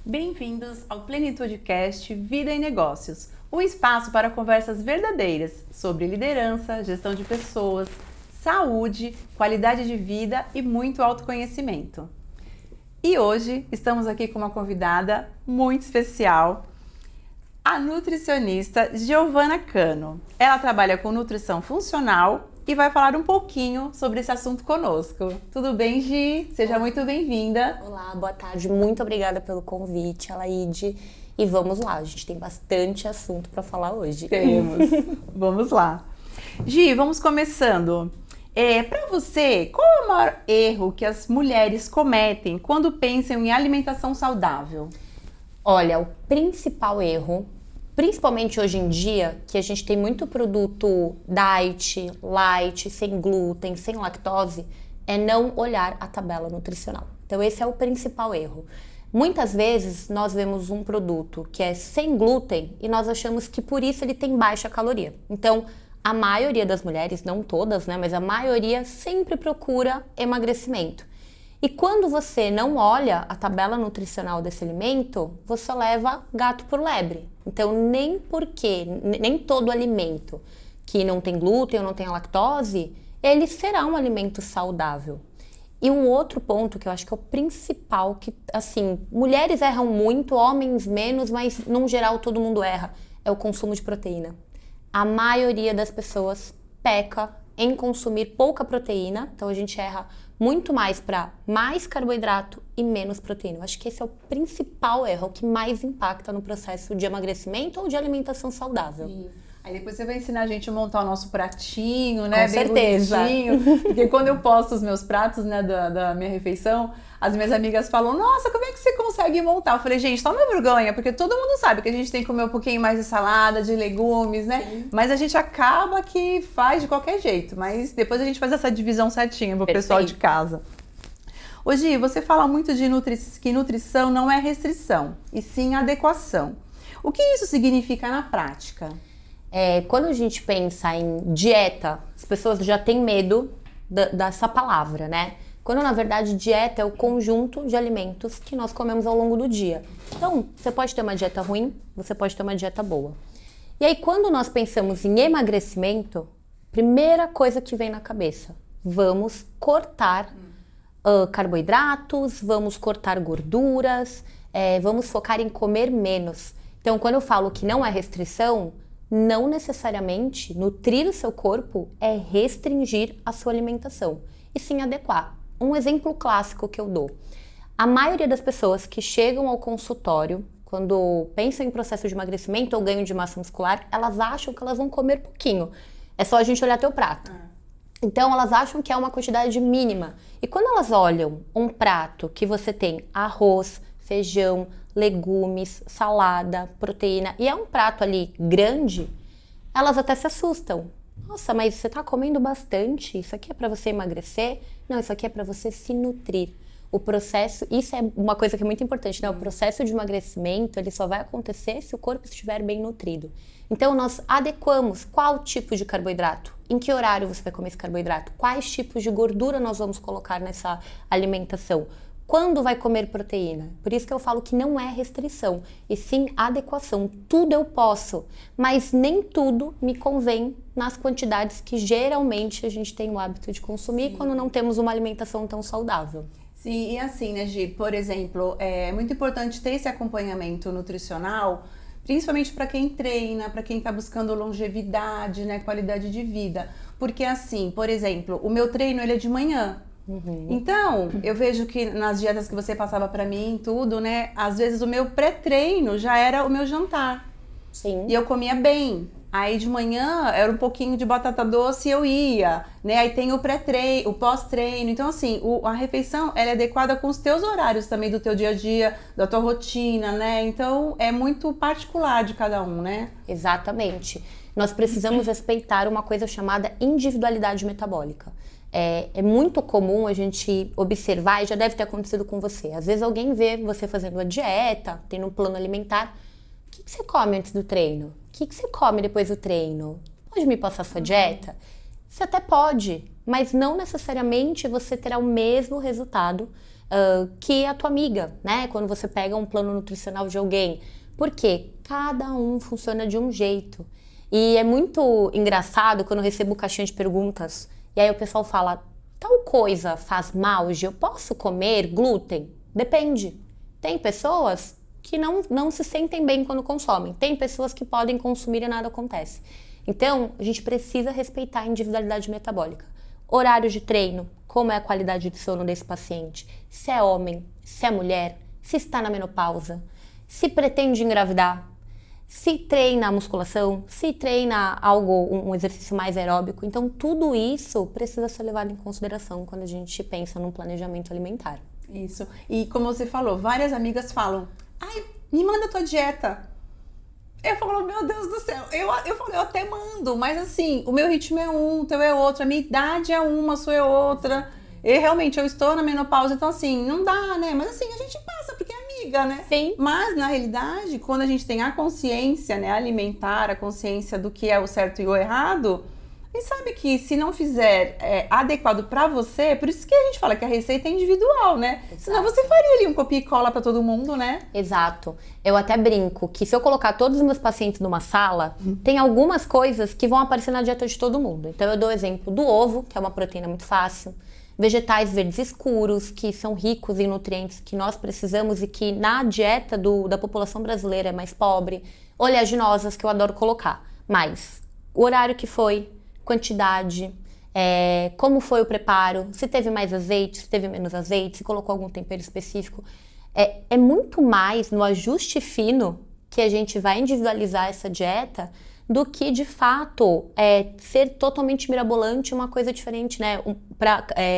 Bem-vindos ao Plenitudecast Vida e Negócios, um espaço para conversas verdadeiras sobre liderança, gestão de pessoas, saúde, qualidade de vida e muito autoconhecimento. E hoje estamos aqui com uma convidada muito especial, a nutricionista Giovana Cano. Ela trabalha com nutrição funcional e vai falar um pouquinho sobre esse assunto conosco. Tudo bem, Gi? Seja muito bem-vinda. Olá, boa tarde. Muito obrigada pelo convite, Alaide. E vamos lá, a gente tem bastante assunto para falar hoje. Temos. Vamos lá. Gi, vamos começando. Para você, qual é o maior erro que as mulheres cometem quando pensam em alimentação saudável? Olha, o principal erro, principalmente hoje em dia, que a gente tem muito produto diet, light, sem glúten, sem lactose, é não olhar a tabela nutricional. Então esse é o principal erro. Muitas vezes nós vemos um produto que é sem glúten e nós achamos que por isso ele tem baixa caloria. Então a maioria das mulheres, não todas, né, mas a maioria sempre procura emagrecimento. E quando você não olha a tabela nutricional desse alimento, você leva gato por lebre. Então, nem todo alimento que não tem glúten ou não tem lactose, ele será um alimento saudável. E um outro ponto que eu acho que é o principal, que assim, mulheres erram muito, homens menos, mas num geral todo mundo erra, é o consumo de proteína. A maioria das pessoas peca em consumir pouca proteína, então a gente erra muito mais para mais carboidrato e menos proteína. Eu acho que esse é o principal erro, o que mais impacta no processo de emagrecimento ou de alimentação saudável. Sim. Aí depois você vai ensinar a gente a montar o nosso pratinho, né? Com certeza. Bonitinho. Porque quando eu posto os meus pratos, né, da minha refeição, as minhas amigas falam, nossa, como é que você consegue montar? Eu falei, gente, toma vergonha, porque todo mundo sabe que a gente tem que comer um pouquinho mais de salada, de legumes, né? Sim. Mas a gente acaba que faz de qualquer jeito. Mas depois a gente faz essa divisão certinha pro pessoal de casa. Hoje, você fala muito de que nutrição não é restrição, e sim adequação. O que isso significa na prática? Quando a gente pensa em dieta, as pessoas já têm medo dessa palavra, né? Quando, na verdade, dieta é o conjunto de alimentos que nós comemos ao longo do dia. Então, você pode ter uma dieta ruim, você pode ter uma dieta boa. E aí, quando nós pensamos em emagrecimento, primeira coisa que vem na cabeça, vamos cortar carboidratos, vamos cortar gorduras, vamos focar em comer menos. Então, quando eu falo que não é restrição, não necessariamente nutrir o seu corpo é restringir a sua alimentação, e sim adequar. Um exemplo clássico que eu dou. A maioria das pessoas que chegam ao consultório, quando pensam em processo de emagrecimento ou ganho de massa muscular, elas acham que elas vão comer pouquinho. É só a gente olhar teu prato. Então elas acham que é uma quantidade mínima. E quando elas olham um prato que você tem arroz, feijão, legumes, salada, proteína, e é um prato ali grande, elas até se assustam. Nossa, mas você tá comendo bastante? Isso aqui é para você emagrecer? Não, isso aqui é para você se nutrir. O processo, isso é uma coisa que é muito importante, né? O processo de emagrecimento, ele só vai acontecer se o corpo estiver bem nutrido. Então, nós adequamos qual tipo de carboidrato, em que horário você vai comer esse carboidrato, quais tipos de gordura nós vamos colocar nessa alimentação. Quando vai comer proteína? Por isso que eu falo que não é restrição, e sim adequação. Tudo eu posso, mas nem tudo me convém nas quantidades que geralmente a gente tem o hábito de consumir. Sim. Quando não temos uma alimentação tão saudável. Sim, e assim, né, Gi? Por exemplo, é muito importante ter esse acompanhamento nutricional, principalmente para quem treina, para quem está buscando longevidade, né, qualidade de vida. Porque assim, por exemplo, o meu treino ele é de manhã. Então, eu vejo que nas dietas que você passava pra mim, tudo, né? Às vezes o meu pré-treino já era o meu jantar. Sim. E eu comia bem. Aí de manhã era um pouquinho de batata doce e eu ia, né? Aí tem o pré-treino, o pós-treino. Então, assim, a refeição ela é adequada com os teus horários também do teu dia a dia, da tua rotina, né? Então, é muito particular de cada um, né? Exatamente. Nós precisamos respeitar uma coisa chamada individualidade metabólica. É muito comum a gente observar, e já deve ter acontecido com você. Às vezes alguém vê você fazendo uma dieta, tendo um plano alimentar. O que você come antes do treino? O que você come depois do treino? Pode me passar sua dieta? Você até pode, mas não necessariamente você terá o mesmo resultado que a tua amiga, né? Quando você pega um plano nutricional de alguém. Porque cada um funciona de um jeito. E é muito engraçado quando eu recebo caixinha de perguntas e aí o pessoal fala, tal coisa faz mal, Gi? Eu posso comer glúten? Depende. Tem pessoas que não se sentem bem quando consomem. Tem pessoas que podem consumir e nada acontece. Então, a gente precisa respeitar a individualidade metabólica. Horário de treino, como é a qualidade de sono desse paciente, se é homem, se é mulher, se está na menopausa, se pretende engravidar, se treina a musculação, se treina um exercício mais aeróbico. Então, tudo isso precisa ser levado em consideração quando a gente pensa num planejamento alimentar. Isso. E como você falou, várias amigas falam, ai, me manda a tua dieta. Eu falo, meu Deus do céu, eu até mando, mas assim, o meu ritmo é um, o teu é outro, a minha idade é uma, a sua é outra. E realmente, eu estou na menopausa, então assim, não dá, né? Mas assim, a gente passa, porque é amiga, né? Sim. Mas, na realidade, quando a gente tem a consciência, né, alimentar, a consciência do que é o certo e o errado, a gente sabe que se não fizer adequado pra você, por isso que a gente fala que a receita é individual, né? Exato. Senão você faria ali um copia e cola pra todo mundo, né? Exato. Eu até brinco que se eu colocar todos os meus pacientes numa sala, tem algumas coisas que vão aparecer na dieta de todo mundo. Então eu dou o exemplo do ovo, que é uma proteína muito fácil, vegetais verdes escuros, que são ricos em nutrientes que nós precisamos e que na dieta da população brasileira é mais pobre, oleaginosas, que eu adoro colocar. Mas o horário que foi, quantidade, como foi o preparo, se teve mais azeite, se teve menos azeite, se colocou algum tempero específico. É muito mais no ajuste fino que a gente vai individualizar essa dieta do que, de fato, ser totalmente mirabolante, uma coisa diferente, né?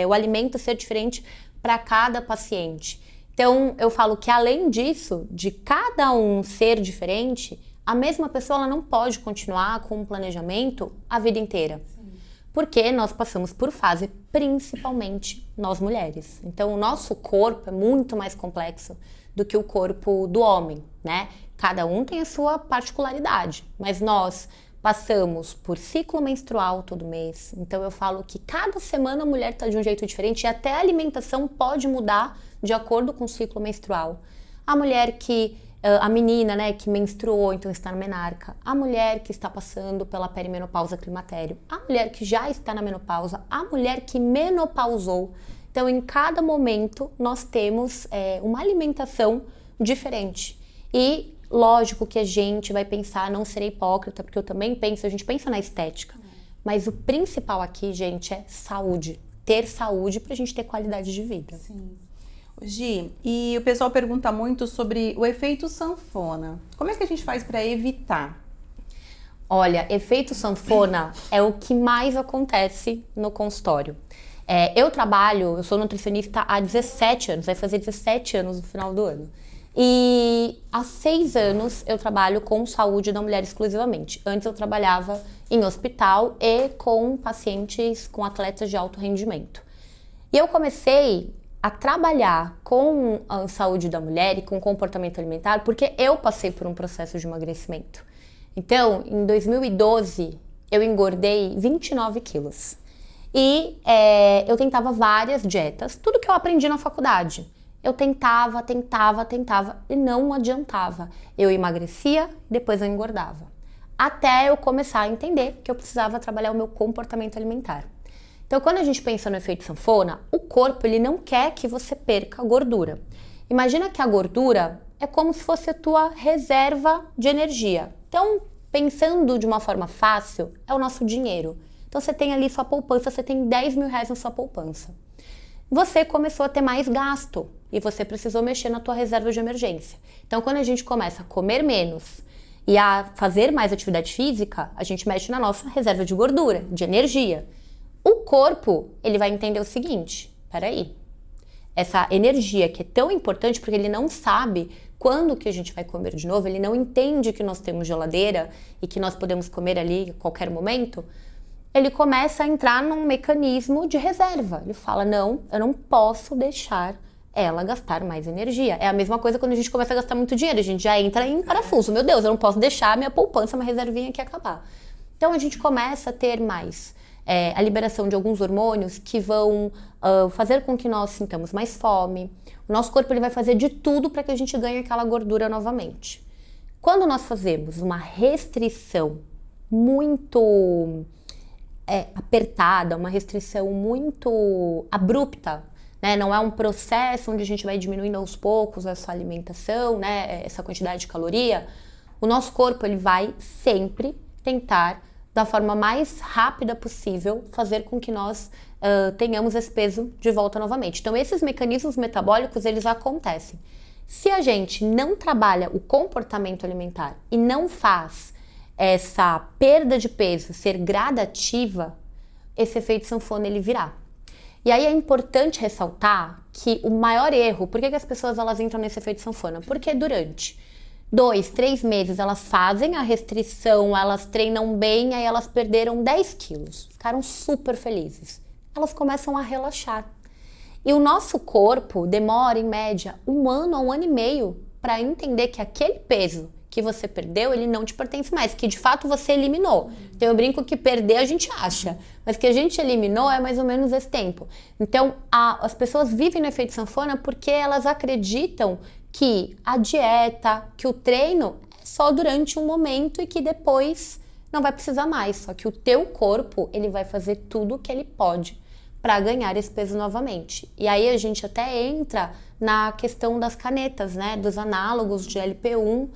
O alimento ser diferente para cada paciente. Então, eu falo que, além disso, de cada um ser diferente, a mesma pessoa ela não pode continuar com um planejamento a vida inteira. Sim. Porque nós passamos por fase, principalmente nós mulheres. Então, o nosso corpo é muito mais complexo do que o corpo do homem, né? Cada um tem a sua particularidade, mas nós passamos por ciclo menstrual todo mês. Então, eu falo que cada semana a mulher está de um jeito diferente e até a alimentação pode mudar de acordo com o ciclo menstrual. A mulher a menina, né, que menstruou, então está na menarca, a mulher que está passando pela perimenopausa climatério, a mulher que já está na menopausa, a mulher que menopausou. Então, em cada momento, nós temos uma alimentação diferente. E, lógico que a gente vai pensar, não serei hipócrita, porque eu também penso, a gente pensa na estética. Mas o principal aqui, gente, é saúde. Ter saúde para a gente ter qualidade de vida. Sim. Gi, e o pessoal pergunta muito sobre o efeito sanfona. Como é que a gente faz para evitar? Olha, efeito sanfona é o que mais acontece no consultório. Eu sou nutricionista há 17 anos, vai fazer 17 anos no final do ano. E há 6 anos eu trabalho com saúde da mulher exclusivamente. Antes eu trabalhava em hospital e com pacientes, com atletas de alto rendimento. E eu comecei a trabalhar com a saúde da mulher e com comportamento alimentar porque eu passei por um processo de emagrecimento. Então, em 2012, eu engordei 29 quilos. E eu tentava várias dietas, tudo que eu aprendi na faculdade. Eu tentava e não adiantava. Eu emagrecia, depois eu engordava. Até eu começar a entender que eu precisava trabalhar o meu comportamento alimentar. Então, quando a gente pensa no efeito sanfona, o corpo ele não quer que você perca gordura. Imagina que a gordura é como se fosse a tua reserva de energia. Então, pensando de uma forma fácil, é o nosso dinheiro. Então, você tem ali sua poupança, você tem 10 mil reais na sua poupança. Você começou a ter mais gasto e você precisou mexer na tua reserva de emergência. Então, quando a gente começa a comer menos e a fazer mais atividade física, a gente mexe na nossa reserva de gordura, de energia. O corpo, ele vai entender o seguinte, peraí, essa energia que é tão importante porque ele não sabe quando que a gente vai comer de novo, ele não entende que nós temos geladeira e que nós podemos comer ali a qualquer momento, ele começa a entrar num mecanismo de reserva. Ele fala, não, eu não posso deixar ela gastar mais energia. É a mesma coisa quando a gente começa a gastar muito dinheiro, a gente já entra em parafuso. Meu Deus, eu não posso deixar a minha poupança, minha reservinha aqui acabar. Então a gente começa a ter mais a liberação de alguns hormônios que vão fazer com que nós sintamos mais fome. O nosso corpo ele vai fazer de tudo para que a gente ganhe aquela gordura novamente. Quando nós fazemos uma restrição muito apertada, uma restrição muito abrupta, né? Não é um processo onde a gente vai diminuindo aos poucos a sua alimentação, né? Essa quantidade de caloria, o nosso corpo ele vai sempre tentar, da forma mais rápida possível, fazer com que nós tenhamos esse peso de volta novamente. Então, esses mecanismos metabólicos, eles acontecem. Se a gente não trabalha o comportamento alimentar e não faz essa perda de peso ser gradativa, esse efeito sanfona ele virá. E aí é importante ressaltar que o maior erro, por que as pessoas elas entram nesse efeito sanfona? Porque durante 2, 3 meses elas fazem a restrição, elas treinam bem, aí elas perderam 10 quilos, ficaram super felizes. Elas começam a relaxar. E o nosso corpo demora, em média, 1 ano a 1 ano e meio para entender que aquele peso que você perdeu, ele não te pertence mais, que de fato você eliminou. Então eu brinco que perder a gente acha, mas que a gente eliminou é mais ou menos esse tempo. Então as pessoas vivem no efeito sanfona porque elas acreditam que a dieta, que o treino é só durante um momento e que depois não vai precisar mais. Só que o teu corpo, ele vai fazer tudo o que ele pode para ganhar esse peso novamente. E aí a gente até entra na questão das canetas, né? Dos análogos de LP1,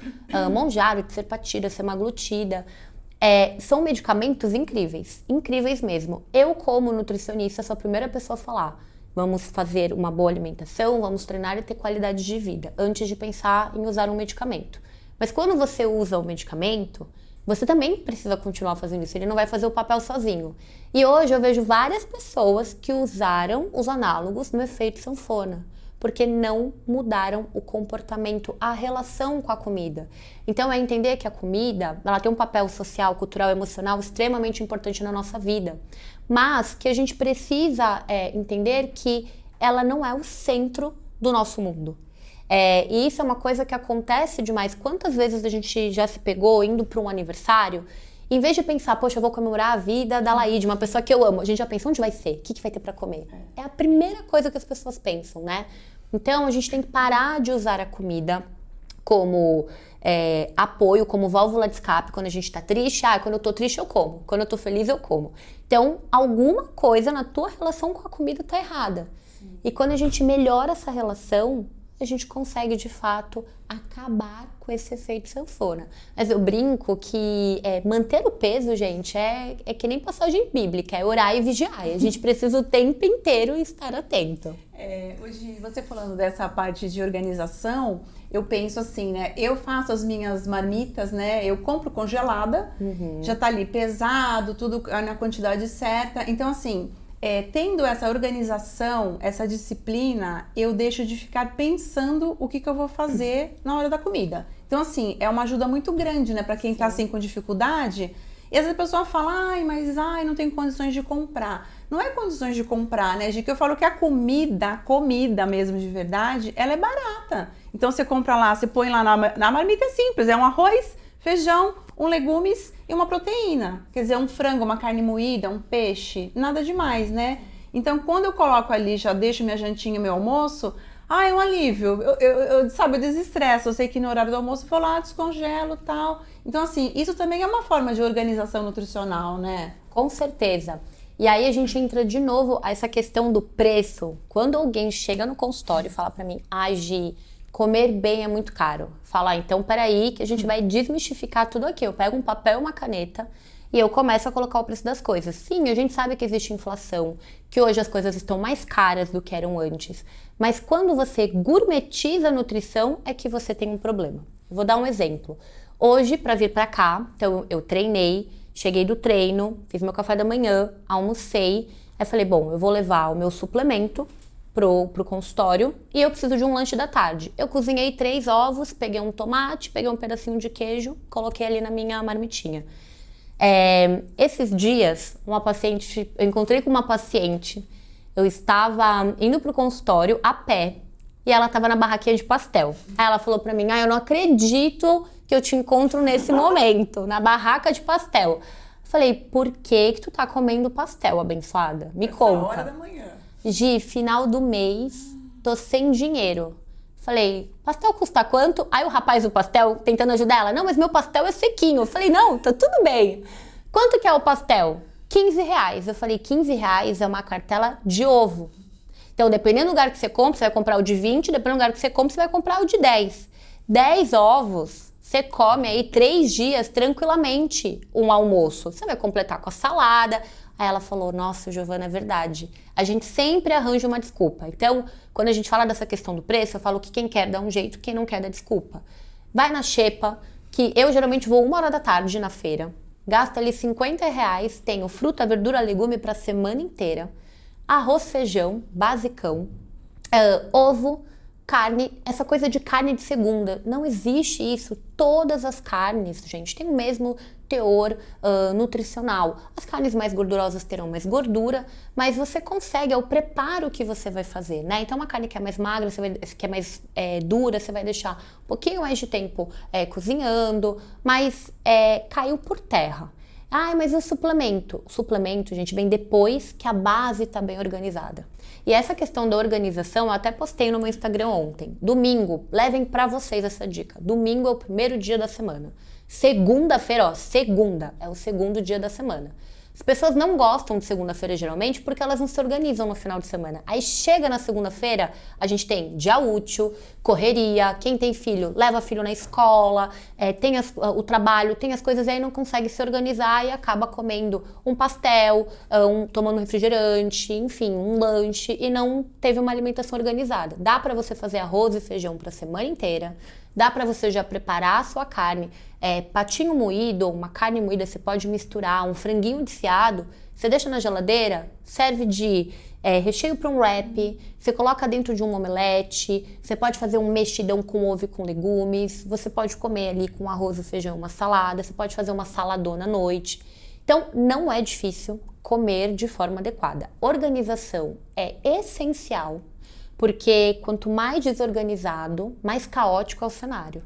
Mounjaro, Tirzepatida, semaglutida. São medicamentos incríveis, incríveis mesmo. Eu, como nutricionista, sou a primeira pessoa a falar: vamos fazer uma boa alimentação, vamos treinar e ter qualidade de vida, antes de pensar em usar um medicamento. Mas quando você usa o medicamento, você também precisa continuar fazendo isso, ele não vai fazer o papel sozinho. E hoje eu vejo várias pessoas que usaram os análogos no efeito sanfona, porque não mudaram o comportamento, a relação com a comida. Então é entender que a comida, ela tem um papel social, cultural, emocional extremamente importante na nossa vida, mas que a gente precisa entender que ela não é o centro do nosso mundo. E isso é uma coisa que acontece demais. Quantas vezes a gente já se pegou indo para um aniversário, em vez de pensar, poxa, eu vou comemorar a vida da Laíde, uma pessoa que eu amo, a gente já pensa, onde vai ser? O que vai ter para comer? É a primeira coisa que as pessoas pensam, né? Então a gente tem que parar de usar a comida como apoio, como válvula de escape quando a gente tá triste. Quando eu tô triste eu como, quando eu tô feliz eu como. Então alguma coisa na tua relação com a comida tá errada. Sim. E quando a gente melhora essa relação, a gente consegue, de fato, acabar com esse efeito sanfona. Mas eu brinco que manter o peso, gente, é que nem passagem bíblica, é orar e vigiar. A gente precisa o tempo inteiro estar atento. Hoje, você falando dessa parte de organização, eu penso assim, né? Eu faço as minhas marmitas, né? Eu compro congelada, já tá ali pesado, tudo na quantidade certa. Então, assim, tendo essa organização, essa disciplina, eu deixo de ficar pensando o que eu vou fazer na hora da comida. Então, assim, é uma ajuda muito grande, né? Pra quem tá assim com dificuldade. E às vezes a pessoa fala, mas não tenho condições de comprar. Não é condições de comprar, né, Gi? Que eu falo que a comida mesmo de verdade, ela é barata. Então você compra lá, você põe lá na marmita, é simples, é um arroz, feijão, legumes e uma proteína. Quer dizer, um frango, uma carne moída, um peixe, nada demais, né? Então quando eu coloco ali, já deixo minha jantinha, meu almoço, é um alívio. Eu desestresso. Eu sei que no horário do almoço eu vou lá, descongelo e tal. Então, assim, isso também é uma forma de organização nutricional, né? Com certeza. E aí a gente entra de novo a essa questão do preço. Quando alguém chega no consultório e fala pra mim, Gi, comer bem é muito caro. Fala, então peraí que a gente vai desmistificar tudo aqui. Eu pego um papel e uma caneta e eu começo a colocar o preço das coisas. Sim, a gente sabe que existe inflação, que hoje as coisas estão mais caras do que eram antes. Mas quando você gourmetiza a nutrição, é que você tem um problema. Eu vou dar um exemplo. Hoje, para vir para cá, então eu treinei, cheguei do treino, fiz meu café da manhã, almocei. Aí falei, bom, eu vou levar o meu suplemento pro consultório e eu preciso de um lanche da tarde. Eu cozinhei 3 ovos, peguei um tomate, peguei um pedacinho de queijo, coloquei ali na minha marmitinha. Esses dias, eu encontrei com uma paciente, eu estava indo pro consultório a pé e ela estava na barraquinha de pastel. Aí ela falou pra mim, eu não acredito que eu te encontro nesse momento, na barraca de pastel. Falei, por que tu tá comendo pastel, abençoada? Me conta. Hora da manhã. Gi, final do mês, tô sem dinheiro. Falei, pastel custa quanto? Aí o rapaz do pastel, tentando ajudar ela, não, mas meu pastel é sequinho. Eu falei, não, tá tudo bem. Quanto que é o pastel? R$15. Eu falei, R$15 é uma cartela de ovo. Então, dependendo do lugar que você compra, você vai comprar o de 20, dependendo do lugar que você compra, você vai comprar o de 10. 10 ovos, você come aí 3 dias tranquilamente um almoço. Você vai completar com a salada. Aí ela falou, nossa, Giovana, é verdade. A gente sempre arranja uma desculpa. Então, quando a gente fala dessa questão do preço, eu falo que quem quer dá um jeito, quem não quer dá desculpa. Vai na xepa, que eu geralmente vou 1 hora da tarde na feira, gasto ali R$50, tenho fruta, verdura, legume para a semana inteira, arroz, feijão, basicão, ovo, carne, essa coisa de carne de segunda, não existe isso. Todas as carnes, gente, têm o mesmo teor nutricional. As carnes mais gordurosas terão mais gordura, mas você consegue, é o preparo que você vai fazer, né? Então, uma carne que é mais magra, que é mais dura, você vai deixar um pouquinho mais de tempo cozinhando, mas caiu por terra. Ah, mas o suplemento? O suplemento, gente, vem depois que a base está bem organizada. E essa questão da organização, eu até postei no meu Instagram ontem. Domingo, levem pra vocês essa dica. Domingo é o primeiro dia da semana. Segunda-feira, ó, segunda é o segundo dia da semana. As pessoas não gostam de segunda-feira geralmente porque elas não se organizam no final de semana. Aí chega na segunda-feira, a gente tem dia útil, correria, quem tem filho leva filho na escola, tem o trabalho, tem as coisas e aí não consegue se organizar e acaba comendo um pastel, tomando um refrigerante, enfim, um lanche e não teve uma alimentação organizada. Dá pra você fazer arroz e feijão pra semana inteira. Dá para você já preparar a sua carne, patinho moído ou uma carne moída, você pode misturar, um franguinho desfiado, você deixa na geladeira, serve de recheio para um wrap, você coloca dentro de um omelete, você pode fazer um mexidão com ovo e com legumes, você pode comer ali com arroz e feijão uma salada, você pode fazer uma saladona à noite. Então, não é difícil comer de forma adequada. Organização é essencial. Porque quanto mais desorganizado, mais caótico é o cenário.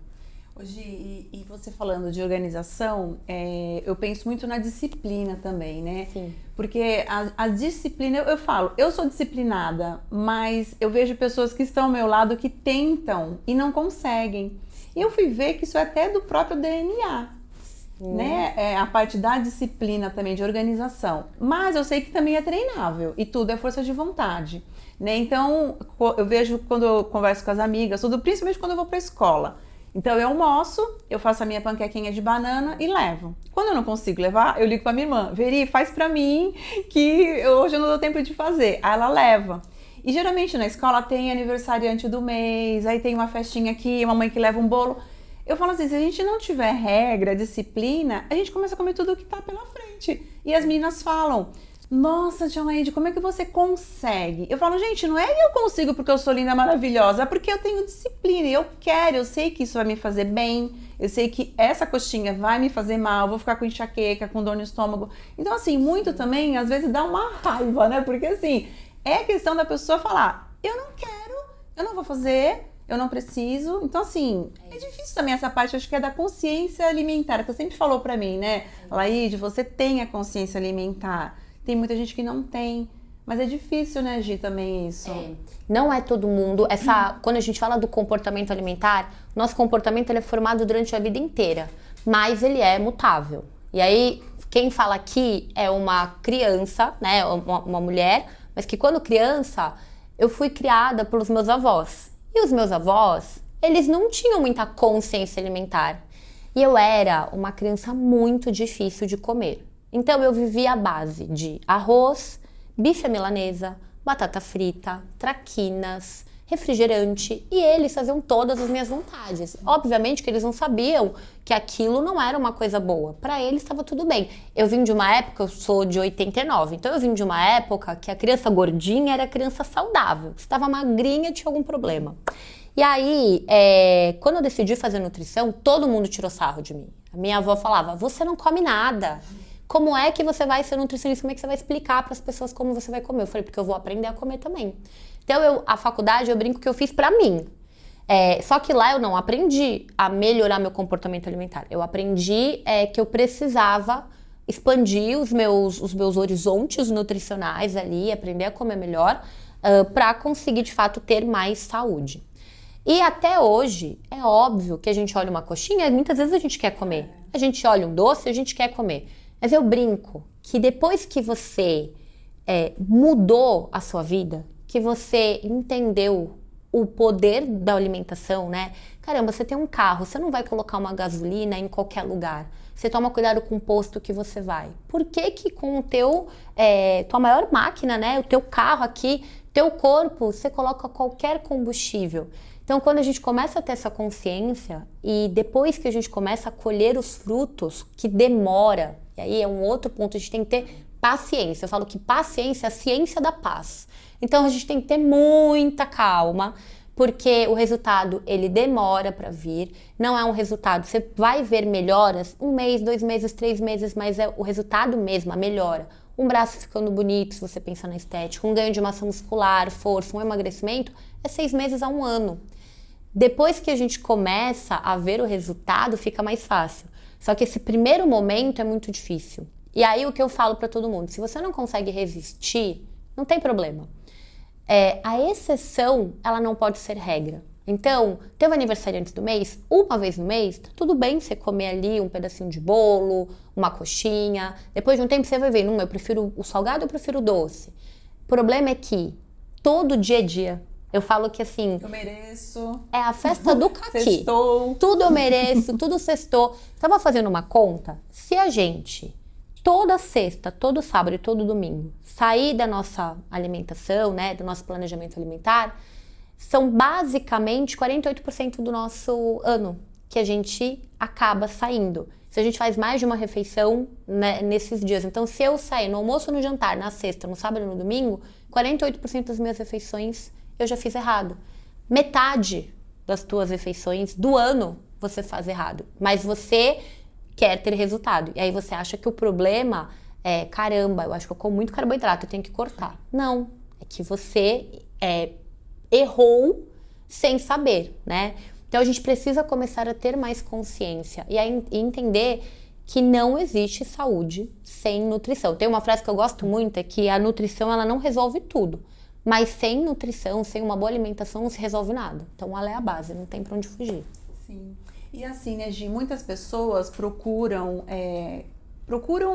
Hoje, e você falando de organização, eu penso muito na disciplina também, né? Sim. Porque a disciplina, eu falo, eu sou disciplinada, mas eu vejo pessoas que estão ao meu lado que tentam e não conseguem. E eu fui ver que isso é até do próprio DNA. Né? A parte da disciplina também, de organização. Mas eu sei que também é treinável e tudo é força de vontade. Né? Então, eu vejo quando eu converso com as amigas, tudo, principalmente quando eu vou para a escola. Então, eu almoço, eu faço a minha panquequinha de banana e levo. Quando eu não consigo levar, eu ligo para minha irmã, Veri, faz para mim, que hoje eu não dou tempo de fazer. Aí ela leva. E geralmente na escola tem aniversariante do mês, aí tem uma festinha aqui, uma mãe que leva um bolo. Eu falo assim, se a gente não tiver regra, disciplina, a gente começa a comer tudo que tá pela frente. E as meninas falam, nossa, Tia Laide, como é que você consegue? Eu falo, gente, não é que eu consigo porque eu sou linda, maravilhosa, é porque eu tenho disciplina, eu quero, eu sei que isso vai me fazer bem, eu sei que essa coxinha vai me fazer mal, vou ficar com enxaqueca, com dor no estômago. Então, assim, muito também, às vezes dá uma raiva, né? Porque, assim, é questão da pessoa falar, eu não quero, eu não vou fazer, eu não preciso. Então, assim, é difícil também essa parte, acho que é da consciência alimentar, que você sempre falou pra mim, né? Laide, você tem a consciência alimentar. Tem muita gente que não tem, mas é difícil, né, Gi, também isso. Não é todo mundo. Quando a gente fala do comportamento alimentar, nosso comportamento ele é formado durante a vida inteira, mas ele é mutável. E aí, quem fala aqui é uma criança, né, uma mulher, mas que quando criança, eu fui criada pelos meus avós. E os meus avós, eles não tinham muita consciência alimentar. E eu era uma criança muito difícil de comer. Então, eu vivia à base de arroz, bife à milanesa, batata frita, traquinas, refrigerante. E eles faziam todas as minhas vontades. Obviamente que eles não sabiam que aquilo não era uma coisa boa. Para eles estava tudo bem. Eu vim de uma época, eu sou de 89, então eu vim de uma época que a criança gordinha era a criança saudável. Se estava magrinha, tinha algum problema. E aí, quando eu decidi fazer nutrição, todo mundo tirou sarro de mim. A minha avó falava, você não come nada. Como é que você vai ser nutricionista? Como é que você vai explicar para as pessoas como você vai comer? Eu falei, porque eu vou aprender a comer também. Então, a faculdade, eu brinco que eu fiz para mim. Só que lá eu não aprendi a melhorar meu comportamento alimentar. Eu aprendi que eu precisava expandir os meus horizontes nutricionais ali, aprender a comer melhor, para conseguir de fato ter mais saúde. E até hoje, é óbvio que a gente olha uma coxinha e muitas vezes a gente quer comer. A gente olha um doce e a gente quer comer. Mas eu brinco que depois que você mudou a sua vida, que você entendeu o poder da alimentação, né? Caramba, você tem um carro, você não vai colocar uma gasolina em qualquer lugar. Você toma cuidado com o posto que você vai. Por que que com o tua maior máquina, né? O teu carro aqui, teu corpo, você coloca qualquer combustível? Então, quando a gente começa a ter essa consciência e depois que a gente começa a colher os frutos, que demora, e aí é um outro ponto, a gente tem que ter paciência. Eu falo que paciência é a ciência da paz. Então, a gente tem que ter muita calma, porque o resultado, ele demora para vir. Não é um resultado, você vai ver melhoras 1 mês, 2 meses, 3 meses, mas é o resultado mesmo, a melhora. Um braço ficando bonito, se você pensar na estética, um ganho de massa muscular, força, um emagrecimento, é 6 meses a 1 ano. Depois que a gente começa a ver o resultado, fica mais fácil. Só que esse primeiro momento é muito difícil. E aí o que eu falo para todo mundo, se você não consegue resistir, não tem problema. A exceção, ela não pode ser regra. Então, teve aniversário antes do mês, uma vez no mês, tá tudo bem você comer ali um pedacinho de bolo, uma coxinha. Depois de um tempo você vai ver, eu prefiro o salgado, eu prefiro o doce. O problema é que todo dia é dia. Eu falo que assim... Eu mereço. É a festa do caqui. Sextou. Tudo eu mereço, tudo sextou. Tava fazendo uma conta, se a gente, toda sexta, todo sábado e todo domingo, sair da nossa alimentação, né, do nosso planejamento alimentar, são basicamente 48% do nosso ano que a gente acaba saindo. Se a gente faz mais de uma refeição, né, nesses dias. Então, se eu sair no almoço, no jantar, na sexta, no sábado e no domingo, 48% das minhas refeições eu já fiz errado. Metade das tuas refeições do ano você faz errado. Mas você quer ter resultado. E aí você acha que o problema é, caramba, eu acho que eu como muito carboidrato, eu tenho que cortar. Não. É que você errou sem saber, né? Então a gente precisa começar a ter mais consciência e entender que não existe saúde sem nutrição. Tem uma frase que eu gosto muito, é que a nutrição ela não resolve tudo. Mas sem nutrição, sem uma boa alimentação, não se resolve nada. Então ela é a base, não tem pra onde fugir. Sim. E assim, né, Gi, muitas pessoas procuram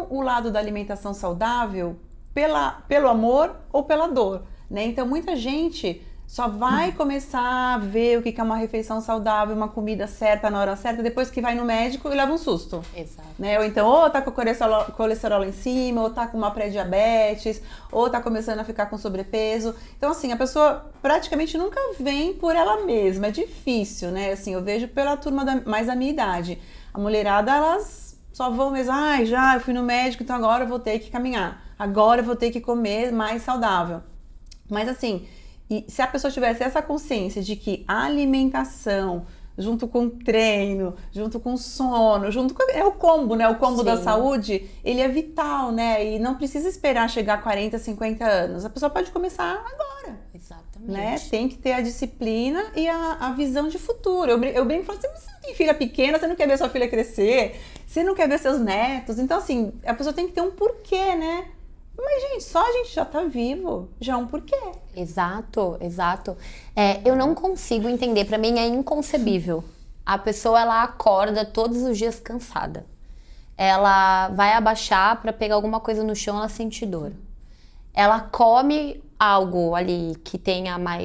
o lado da alimentação saudável pelo amor ou pela dor, né? Então muita gente só vai começar a ver o que é uma refeição saudável, uma comida certa na hora certa, depois que vai no médico e leva um susto. Exato. Né? Ou então, ou tá com o colesterol em cima, ou tá com uma pré-diabetes, ou tá começando a ficar com sobrepeso. Então, assim, a pessoa praticamente nunca vem por ela mesma. É difícil, né? Assim, eu vejo pela turma mais da minha idade. A mulherada, elas só vão mesmo, eu fui no médico, então agora eu vou ter que caminhar. Agora eu vou ter que comer mais saudável. Mas, assim... E se a pessoa tivesse essa consciência de que a alimentação, junto com o treino, junto com o sono, é o combo, né? O combo Sim. da saúde, ele é vital, né? E não precisa esperar chegar a 40, 50 anos. A pessoa pode começar agora. Exatamente. Né? Tem que ter a disciplina e a visão de futuro. Eu brinco e falo, você não tem filha pequena, você não quer ver sua filha crescer, você não quer ver seus netos. Então, assim, a pessoa tem que ter um porquê, né? Mas, gente, só a gente já tá vivo, já é um porquê. Exato, exato. Eu não consigo entender, pra mim é inconcebível. A pessoa, ela acorda todos os dias cansada. Ela vai abaixar pra pegar alguma coisa no chão, ela sente dor. Ela come algo ali que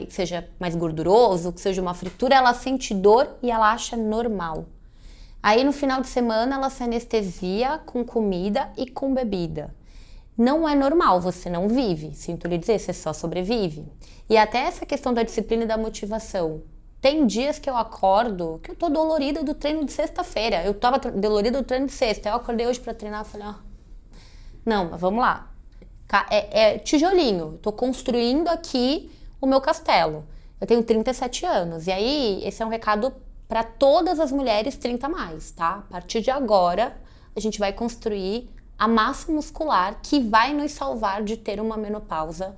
seja mais gorduroso, que seja uma fritura, ela sente dor e ela acha normal. Aí no final de semana ela se anestesia com comida e com bebida. Não é normal, você não vive, sinto lhe dizer, você só sobrevive. E até essa questão da disciplina e da motivação. Tem dias que eu acordo, que eu tô dolorida do treino de sexta-feira. Eu tava dolorida do treino de sexta, eu acordei hoje pra treinar e falei, não, mas vamos lá. Tijolinho, eu tô construindo aqui o meu castelo. Eu tenho 37 anos, e aí esse é um recado pra todas as mulheres 30 a mais, tá? A partir de agora, a gente vai construir a massa muscular que vai nos salvar de ter uma menopausa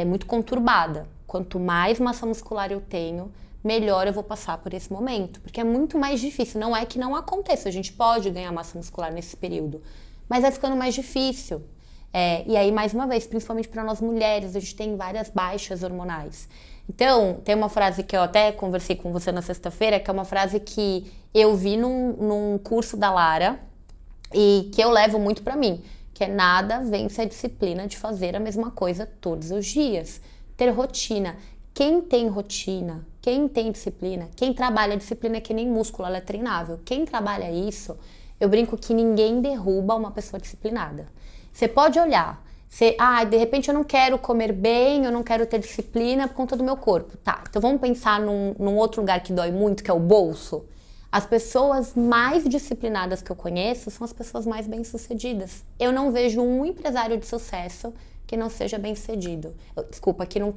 muito conturbada. Quanto mais massa muscular eu tenho, melhor eu vou passar por esse momento. Porque é muito mais difícil. Não é que não aconteça, a gente pode ganhar massa muscular nesse período. mas vai ficando mais difícil. E aí, mais uma vez, principalmente para nós mulheres, a gente tem várias baixas hormonais. Então, tem uma frase que eu até conversei com você na sexta-feira, que é uma frase que eu vi num curso da Lara e que eu levo muito para mim, que é: nada vence a disciplina de fazer a mesma coisa todos os dias. Ter rotina. Quem tem rotina, quem tem disciplina, quem trabalha a disciplina é que nem músculo, ela é treinável. Quem trabalha isso, eu brinco que ninguém derruba uma pessoa disciplinada. Você pode olhar, de repente eu não quero comer bem, eu não quero ter disciplina por conta do meu corpo. Tá, então vamos pensar num outro lugar que dói muito, que é o bolso. As pessoas mais disciplinadas que eu conheço são as pessoas mais bem-sucedidas. Eu não vejo um empresário de sucesso que não seja bem-sucedido. Desculpa, que não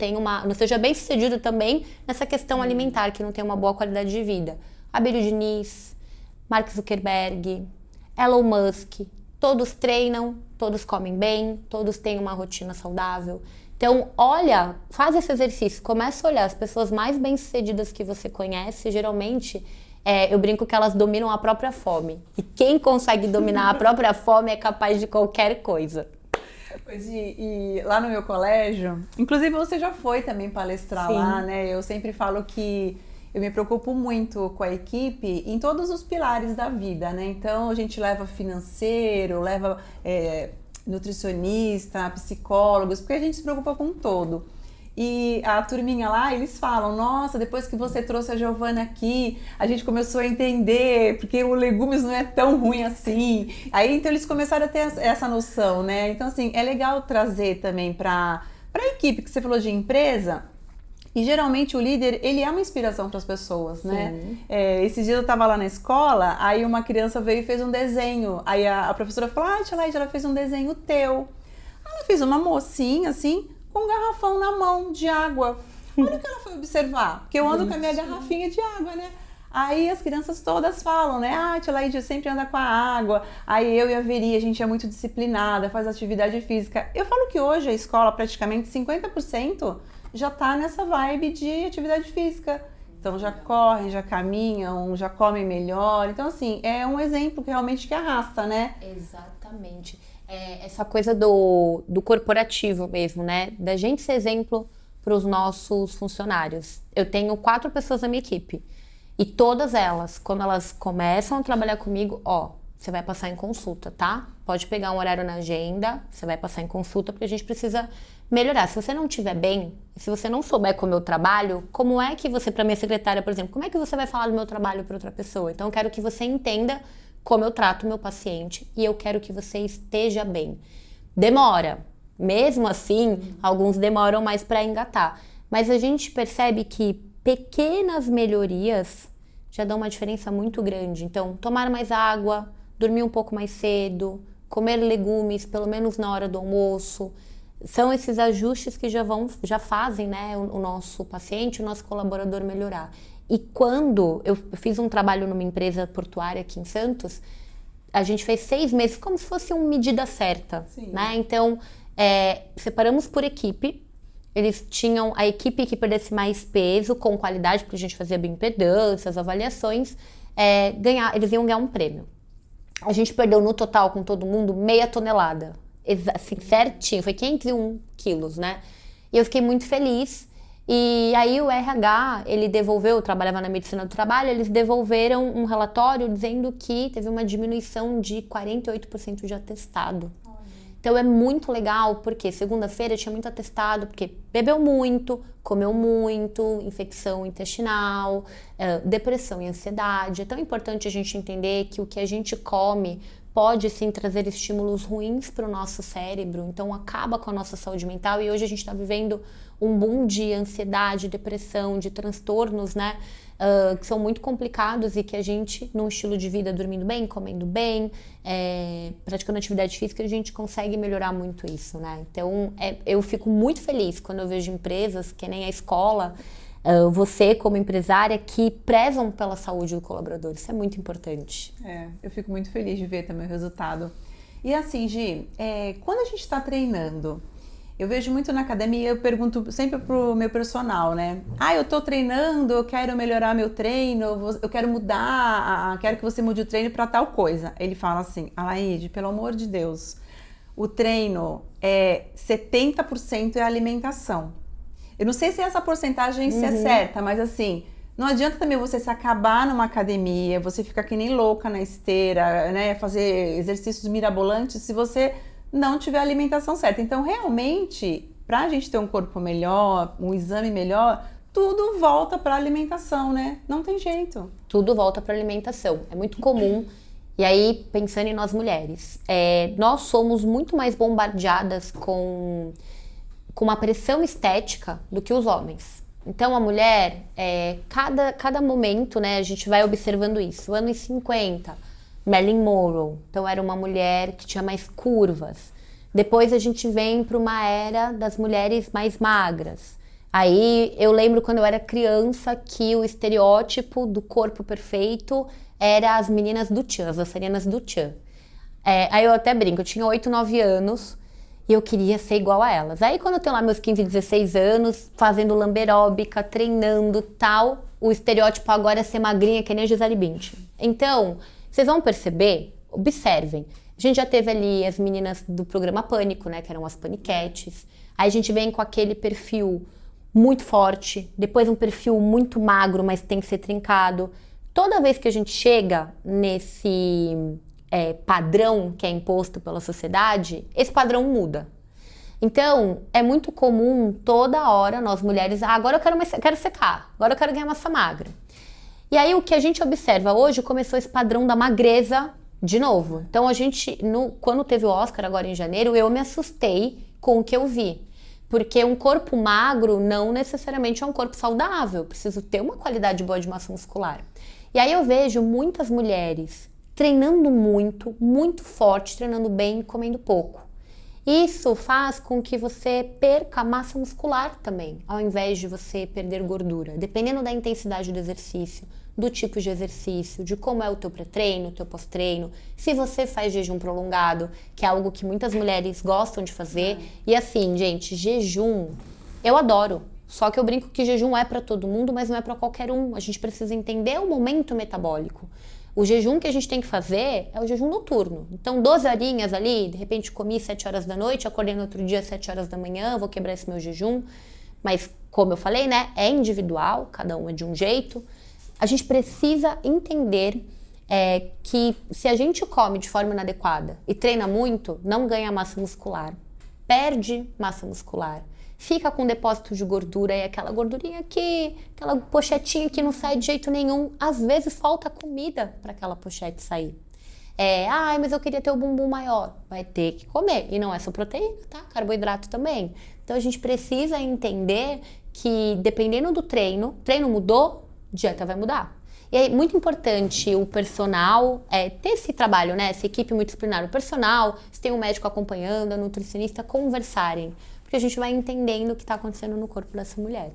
seja bem-sucedido também nessa questão alimentar, que não tenha uma boa qualidade de vida. Abílio Diniz, Mark Zuckerberg, Elon Musk, todos treinam, todos comem bem, todos têm uma rotina saudável. Então, olha, faz esse exercício, começa a olhar as pessoas mais bem-sucedidas que você conhece, geralmente, eu brinco que elas dominam a própria fome. E quem consegue dominar a própria fome é capaz de qualquer coisa. Pois e lá no meu colégio, inclusive você já foi também palestrar Sim. lá, né? Eu sempre falo que eu me preocupo muito com a equipe em todos os pilares da vida, né? Então a gente leva financeiro, leva nutricionista, psicólogos, porque a gente se preocupa com todo. E a turminha lá, eles falam: nossa, depois que você trouxe a Giovana aqui, a gente começou a entender, porque o legumes não é tão ruim assim. Aí, então, eles começaram a ter essa noção, né? Então, assim, é legal trazer também para a equipe, que você falou de empresa, e geralmente o líder, ele é uma inspiração para as pessoas, né? Esses dias eu estava lá na escola, aí uma criança veio e fez um desenho. Aí a professora falou: tia Laide, ela fez um desenho teu. Ela fez uma mocinha, assim, com um garrafão na mão de água. Olha o que ela foi observar, porque eu ando com a minha garrafinha de água, né? Aí as crianças todas falam, né? Tia Laide sempre anda com a água. Aí eu e a Veri, a gente é muito disciplinada, faz atividade física. Eu falo que hoje a escola, praticamente 50% já tá nessa vibe de atividade física. Então já correm, já caminham, já comem melhor. Então, assim, é um exemplo que realmente que arrasta, né? Exatamente. Essa coisa do corporativo mesmo, né? Da gente ser exemplo para os nossos funcionários. Eu tenho 4 pessoas na minha equipe. E todas elas, quando elas começam a trabalhar comigo, você vai passar em consulta, tá? Pode pegar um horário na agenda, você vai passar em consulta, porque a gente precisa melhorar. Se você não estiver bem, se você não souber como eu trabalho, como é que você, para minha secretária, por exemplo, como é que você vai falar do meu trabalho para outra pessoa? Então, eu quero que você entenda como eu trato o meu paciente e eu quero que você esteja bem. Demora. Mesmo assim, alguns demoram mais para engatar. Mas a gente percebe que pequenas melhorias já dão uma diferença muito grande. Então, tomar mais água, dormir um pouco mais cedo, comer legumes pelo menos na hora do almoço. São esses ajustes que já fazem, né, o nosso paciente, o nosso colaborador melhorar. E quando eu fiz um trabalho numa empresa portuária aqui em Santos, a gente fez 6 meses, como se fosse uma medida certa, né? Então, separamos por equipe. Eles tinham a equipe que perdesse mais peso, com qualidade, porque a gente fazia bioimpedâncias, avaliações, eles iam ganhar um prêmio. A gente perdeu no total, com todo mundo, 0,5 tonelada. Assim, certinho, foi 501 quilos, né? E eu fiquei muito feliz. E aí o RH, ele devolveu, eu trabalhava na medicina do trabalho, eles devolveram um relatório dizendo que teve uma diminuição de 48% de atestado. Então é muito legal, porque segunda-feira tinha muito atestado, porque bebeu muito, comeu muito, infecção intestinal, depressão e ansiedade. É tão importante a gente entender que o que a gente come pode sim trazer estímulos ruins para o nosso cérebro, então acaba com a nossa saúde mental. E hoje a gente está vivendo um boom de ansiedade, depressão, de transtornos, né? Que são muito complicados e que a gente, num estilo de vida, dormindo bem, comendo bem, praticando atividade física, a gente consegue melhorar muito isso, né? Então, eu fico muito feliz quando eu vejo empresas, que nem a escola, você como empresária, que prezam pela saúde do colaborador. Isso é muito importante. Eu fico muito feliz de ver também o resultado. E assim, Gi, quando a gente está treinando, Eu vejo muito na academia, eu pergunto sempre pro meu personal, né? Eu tô treinando, eu quero melhorar meu treino, eu quero mudar, quero que você mude o treino para tal coisa. Ele fala assim, Alaide, pelo amor de Deus, o treino 70% é alimentação. Eu não sei se essa porcentagem se é certa, mas assim, não adianta também você se acabar numa academia, você ficar que nem louca na esteira, né? Fazer exercícios mirabolantes se você não tiver a alimentação certa. Então, realmente, para a gente ter um corpo melhor, um exame melhor, tudo volta para a alimentação, né? Não tem jeito. Tudo volta para a alimentação. É muito comum. E aí, pensando em nós mulheres, nós somos muito mais bombardeadas com uma pressão estética do que os homens. Então, a mulher, cada momento, né, a gente vai observando isso. Anos 50, Marilyn Monroe, então era uma mulher que tinha mais curvas. Depois a gente vem para uma era das mulheres mais magras. Aí eu lembro quando eu era criança que o estereótipo do corpo perfeito era as meninas do tchan, as dançarinas do tchan. Aí eu até brinco, eu tinha 8, 9 anos e eu queria ser igual a elas. Aí quando eu tenho lá meus 15, 16 anos, fazendo lamberóbica, treinando tal, o estereótipo agora é ser magrinha que nem a Gisele Bündchen. Então, vocês vão perceber, observem. A gente já teve ali as meninas do programa Pânico, né, que eram as paniquetes. Aí a gente vem com aquele perfil muito forte, depois um perfil muito magro, mas tem que ser trincado. Toda vez que a gente chega nesse padrão que é imposto pela sociedade, esse padrão muda. Então, é muito comum toda hora nós mulheres, agora eu quero secar, agora eu quero ganhar massa magra. E aí o que a gente observa hoje, começou esse padrão da magreza de novo. Então a gente, quando teve o Oscar agora em janeiro, eu me assustei com o que eu vi. Porque um corpo magro não necessariamente é um corpo saudável. Preciso ter uma qualidade boa de massa muscular. E aí eu vejo muitas mulheres treinando muito, muito forte, treinando bem, comendo pouco. Isso faz com que você perca massa muscular também, ao invés de você perder gordura. Dependendo da intensidade do exercício, do tipo de exercício, de como é o teu pré-treino, o teu pós-treino, se você faz jejum prolongado, que é algo que muitas mulheres gostam de fazer. E assim, gente, jejum, eu adoro. Só que eu brinco que jejum é para todo mundo, mas não é para qualquer um. A gente precisa entender o momento metabólico. O jejum que a gente tem que fazer é o jejum noturno. Então, 12 horinhas ali, de repente comi 7 horas da noite, acordei no outro dia 7 horas da manhã, vou quebrar esse meu jejum. Mas, como eu falei, né, é individual, cada um é de um jeito. A gente precisa entender que se a gente come de forma inadequada e treina muito, não ganha massa muscular, perde massa muscular, fica com depósito de gordura e aquela gordurinha aqui, aquela pochetinha que não sai de jeito nenhum. Às vezes falta comida para aquela pochete sair. Mas eu queria ter o bumbum maior. Vai ter que comer. E não é só proteína, tá? Carboidrato também. Então a gente precisa entender que dependendo do treino mudou, dieta vai mudar. E é muito importante o personal ter esse trabalho, né? Essa equipe multidisciplinar. O personal, se tem um médico acompanhando, a nutricionista, conversarem. Porque a gente vai entendendo o que está acontecendo no corpo dessa mulher.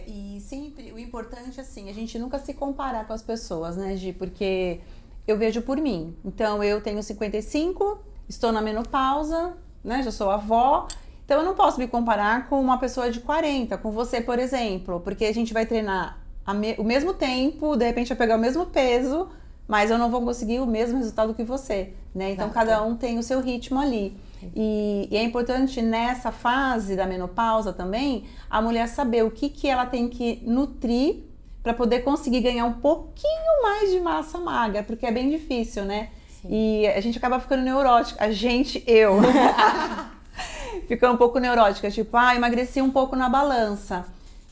E sempre o importante, assim, a gente nunca se comparar com as pessoas, né, Gi? Porque eu vejo por mim. Então, eu tenho 55, estou na menopausa, né? Já sou avó. Então, eu não posso me comparar com uma pessoa de 40, com você, por exemplo. Porque a gente vai treinar o mesmo tempo, de repente vai pegar o mesmo peso, mas eu não vou conseguir o mesmo resultado que você, né? Então, cada um tem o seu ritmo ali. E é importante nessa fase da menopausa também, a mulher saber o que ela tem que nutrir para poder conseguir ganhar um pouquinho mais de massa magra, porque é bem difícil, né? Sim. E a gente acaba ficando neurótica. Eu. Ficando um pouco neurótica, tipo, emagreci um pouco na balança,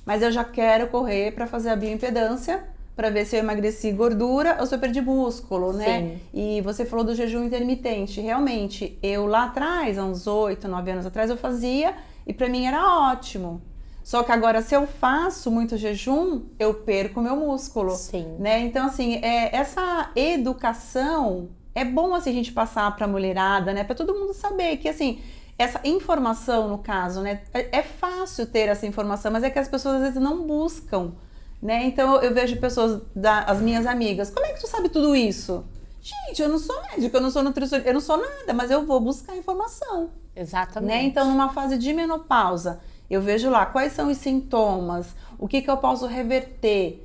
mas eu já quero correr para fazer a bioimpedância, para ver se eu emagreci gordura ou se eu perdi músculo, né? Sim. E você falou do jejum intermitente. Realmente, eu lá atrás, há uns 8, 9 anos atrás, eu fazia e para mim era ótimo. Só que agora, se eu faço muito jejum, eu perco meu músculo. Sim. Né? Então, assim, essa educação é bom assim, a gente passar para a mulherada, né? Para todo mundo saber que, assim, essa informação, no caso, né? É fácil ter essa informação, mas é que as pessoas às vezes não buscam. Né? Então eu vejo pessoas, as minhas amigas, como é que tu sabe tudo isso? Gente, eu não sou médica, eu não sou nutricionista, eu não sou nada, mas eu vou buscar informação. Exatamente. Né? Então, numa fase de menopausa, eu vejo lá quais são os sintomas, o que eu posso reverter.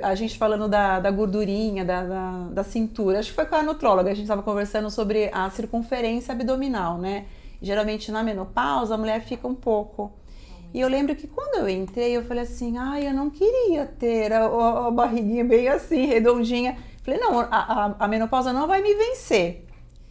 A gente falando da gordurinha, da cintura, acho que foi com a nutróloga, a gente estava conversando sobre a circunferência abdominal, né? Geralmente na menopausa a mulher fica um pouco. E eu lembro que quando eu entrei, eu falei assim, eu não queria ter a barriguinha bem assim, redondinha. Falei, não, a menopausa não vai me vencer.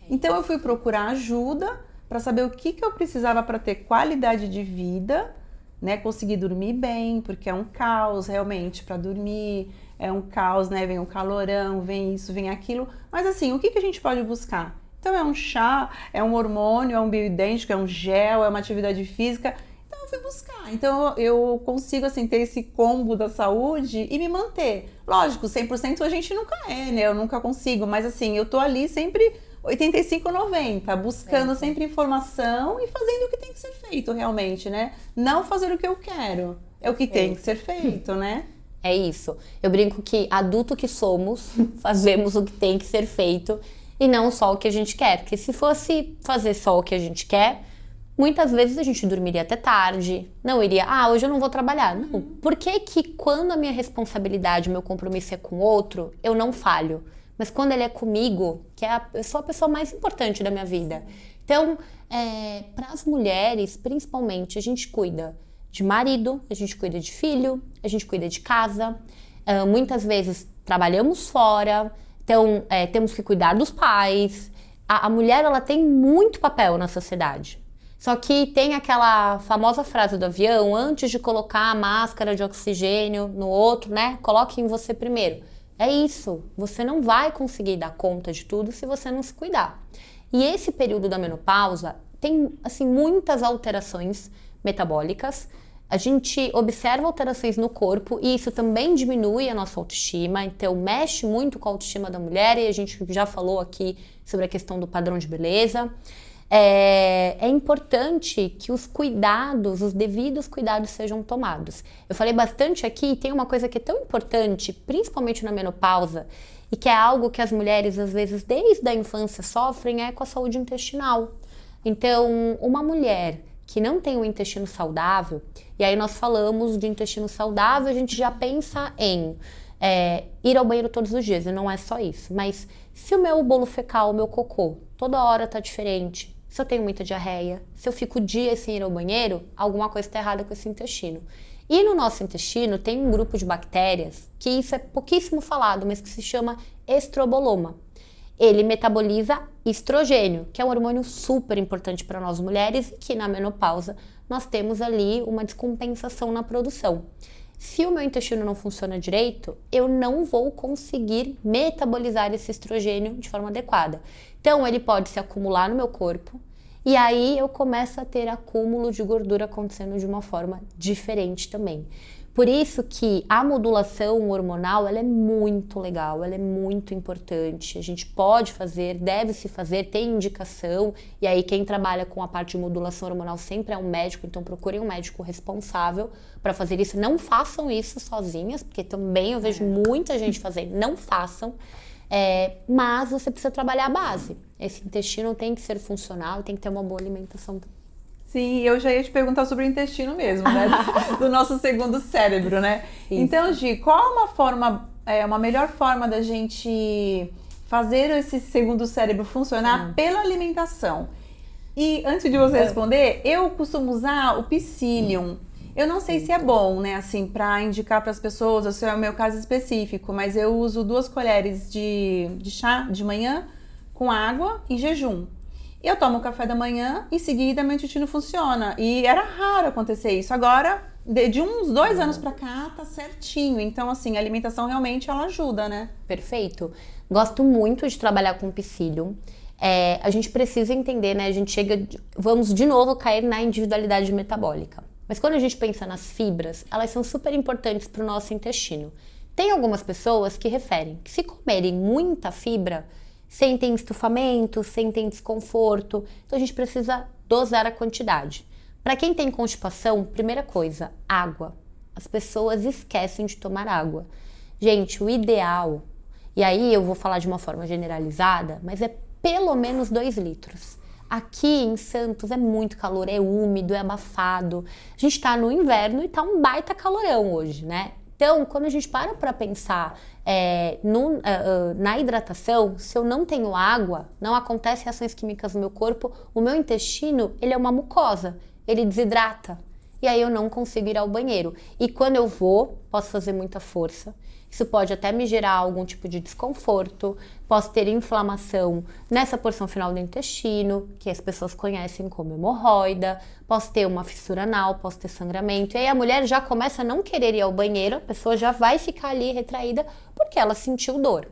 Então eu fui procurar ajuda para saber o que eu precisava para ter qualidade de vida, né, conseguir dormir bem, porque é um caos realmente para dormir, é um caos, né, vem o calorão, vem isso, vem aquilo, mas assim, o que a gente pode buscar? Então é um chá, é um hormônio, é um bioidêntico, é um gel, é uma atividade física, então eu fui buscar, então eu consigo assim ter esse combo da saúde e me manter, lógico, 100% a gente nunca é, né, eu nunca consigo, mas assim, eu tô ali sempre 85, 90, buscando sempre informação e fazendo o que tem que ser feito realmente, né? Não fazer o que eu quero, é o que tem que ser feito, né? É isso. Eu brinco que adulto que somos, fazemos o que tem que ser feito e não só o que a gente quer. Porque se fosse fazer só o que a gente quer, muitas vezes a gente dormiria até tarde, não iria, hoje eu não vou trabalhar. Não. Por que quando a minha responsabilidade, o meu compromisso é com outro, eu não falho? Mas quando ele é comigo, eu sou a pessoa mais importante da minha vida. Então, para as mulheres, principalmente, a gente cuida de marido, a gente cuida de filho, a gente cuida de casa. Muitas vezes trabalhamos fora, então temos que cuidar dos pais. A mulher, ela tem muito papel na sociedade. Só que tem aquela famosa frase do avião, antes de colocar a máscara de oxigênio no outro, né? Coloque em você primeiro. É isso, você não vai conseguir dar conta de tudo se você não se cuidar. E esse período da menopausa tem, assim, muitas alterações metabólicas. A gente observa alterações no corpo e isso também diminui a nossa autoestima, então mexe muito com a autoestima da mulher e a gente já falou aqui sobre a questão do padrão de beleza. É importante que os cuidados, os devidos cuidados sejam tomados. Eu falei bastante aqui e tem uma coisa que é tão importante, principalmente na menopausa, e que é algo que as mulheres, às vezes, desde a infância sofrem, é com a saúde intestinal. Então, uma mulher que não tem um intestino saudável, e aí nós falamos de intestino saudável, a gente já pensa em ir ao banheiro todos os dias, e não é só isso, mas se o meu bolo fecal, o meu cocô, toda hora tá diferente, se eu tenho muita diarreia, se eu fico dias sem ir ao banheiro, alguma coisa está errada com esse intestino. E no nosso intestino tem um grupo de bactérias, que isso é pouquíssimo falado, mas que se chama estroboloma. Ele metaboliza estrogênio, que é um hormônio super importante para nós mulheres e que na menopausa nós temos ali uma descompensação na produção. Se o meu intestino não funciona direito, eu não vou conseguir metabolizar esse estrogênio de forma adequada. Então, ele pode se acumular no meu corpo e aí eu começo a ter acúmulo de gordura acontecendo de uma forma diferente também. Por isso que a modulação hormonal, ela é muito legal, ela é muito importante. A gente pode fazer, deve se fazer, tem indicação. E aí quem trabalha com a parte de modulação hormonal sempre é um médico, então procurem um médico responsável para fazer isso. Não façam isso sozinhas, porque também eu vejo muita gente fazendo, não façam. Mas você precisa trabalhar a base. Esse intestino tem que ser funcional, tem que ter uma boa alimentação também. Sim, eu já ia te perguntar sobre o intestino mesmo, né? Do nosso segundo cérebro, né? Isso. Então, Gi, qual uma melhor forma da gente fazer esse segundo cérebro funcionar pela alimentação? E antes de você responder, eu costumo usar o psyllium. Eu não sei se é bom, né, assim, para indicar para as pessoas, esse é o meu caso específico, mas eu uso 2 colheres de chá de manhã com água em jejum. Eu tomo café da manhã, em seguida meu intestino funciona. E era raro acontecer isso. Agora, de uns 2 anos pra cá, tá certinho. Então, assim, a alimentação realmente ela ajuda, né? Perfeito. Gosto muito de trabalhar com psyllium. A gente precisa entender, né? Vamos de novo cair na individualidade metabólica. Mas quando a gente pensa nas fibras, elas são super importantes para o nosso intestino. Tem algumas pessoas que referem que se comerem muita fibra, sentem estufamento, sentem desconforto. Então a gente precisa dosar a quantidade. Para quem tem constipação, primeira coisa, água. As pessoas esquecem de tomar água. Gente, o ideal, e aí eu vou falar de uma forma generalizada, mas é pelo menos 2 litros. Aqui em Santos é muito calor, é úmido, é abafado. A gente tá no inverno e tá um baita calorão hoje, né? Então, quando a gente para pensar na hidratação, se eu não tenho água, não acontecem reações químicas no meu corpo, o meu intestino, ele é uma mucosa, ele desidrata. E aí eu não consigo ir ao banheiro. E quando eu vou, posso fazer muita força. Isso pode até me gerar algum tipo de desconforto, posso ter inflamação nessa porção final do intestino, que as pessoas conhecem como hemorroida, posso ter uma fissura anal, posso ter sangramento. E aí a mulher já começa a não querer ir ao banheiro, a pessoa já vai ficar ali retraída porque ela sentiu dor.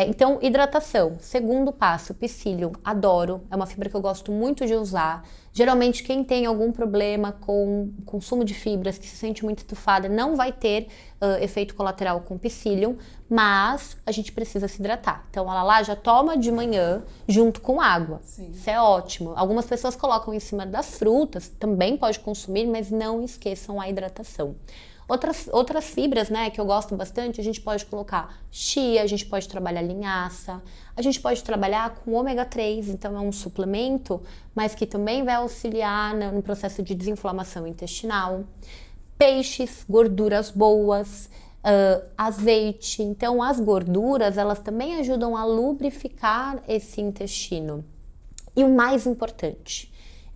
Então, hidratação. Segundo passo, psyllium. Adoro. É uma fibra que eu gosto muito de usar. Geralmente, quem tem algum problema com consumo de fibras, que se sente muito estufada, não vai ter efeito colateral com psyllium, mas a gente precisa se hidratar. Então, ela lá já toma de manhã junto com água. Sim. Isso é ótimo. Algumas pessoas colocam em cima das frutas, também pode consumir, mas não esqueçam a hidratação. Outras fibras, né, que eu gosto bastante, a gente pode colocar chia, a gente pode trabalhar linhaça, a gente pode trabalhar com ômega 3, então é um suplemento, mas que também vai auxiliar no processo de desinflamação intestinal. Peixes, gorduras boas, azeite. Então as gorduras, elas também ajudam a lubrificar esse intestino. E o mais importante,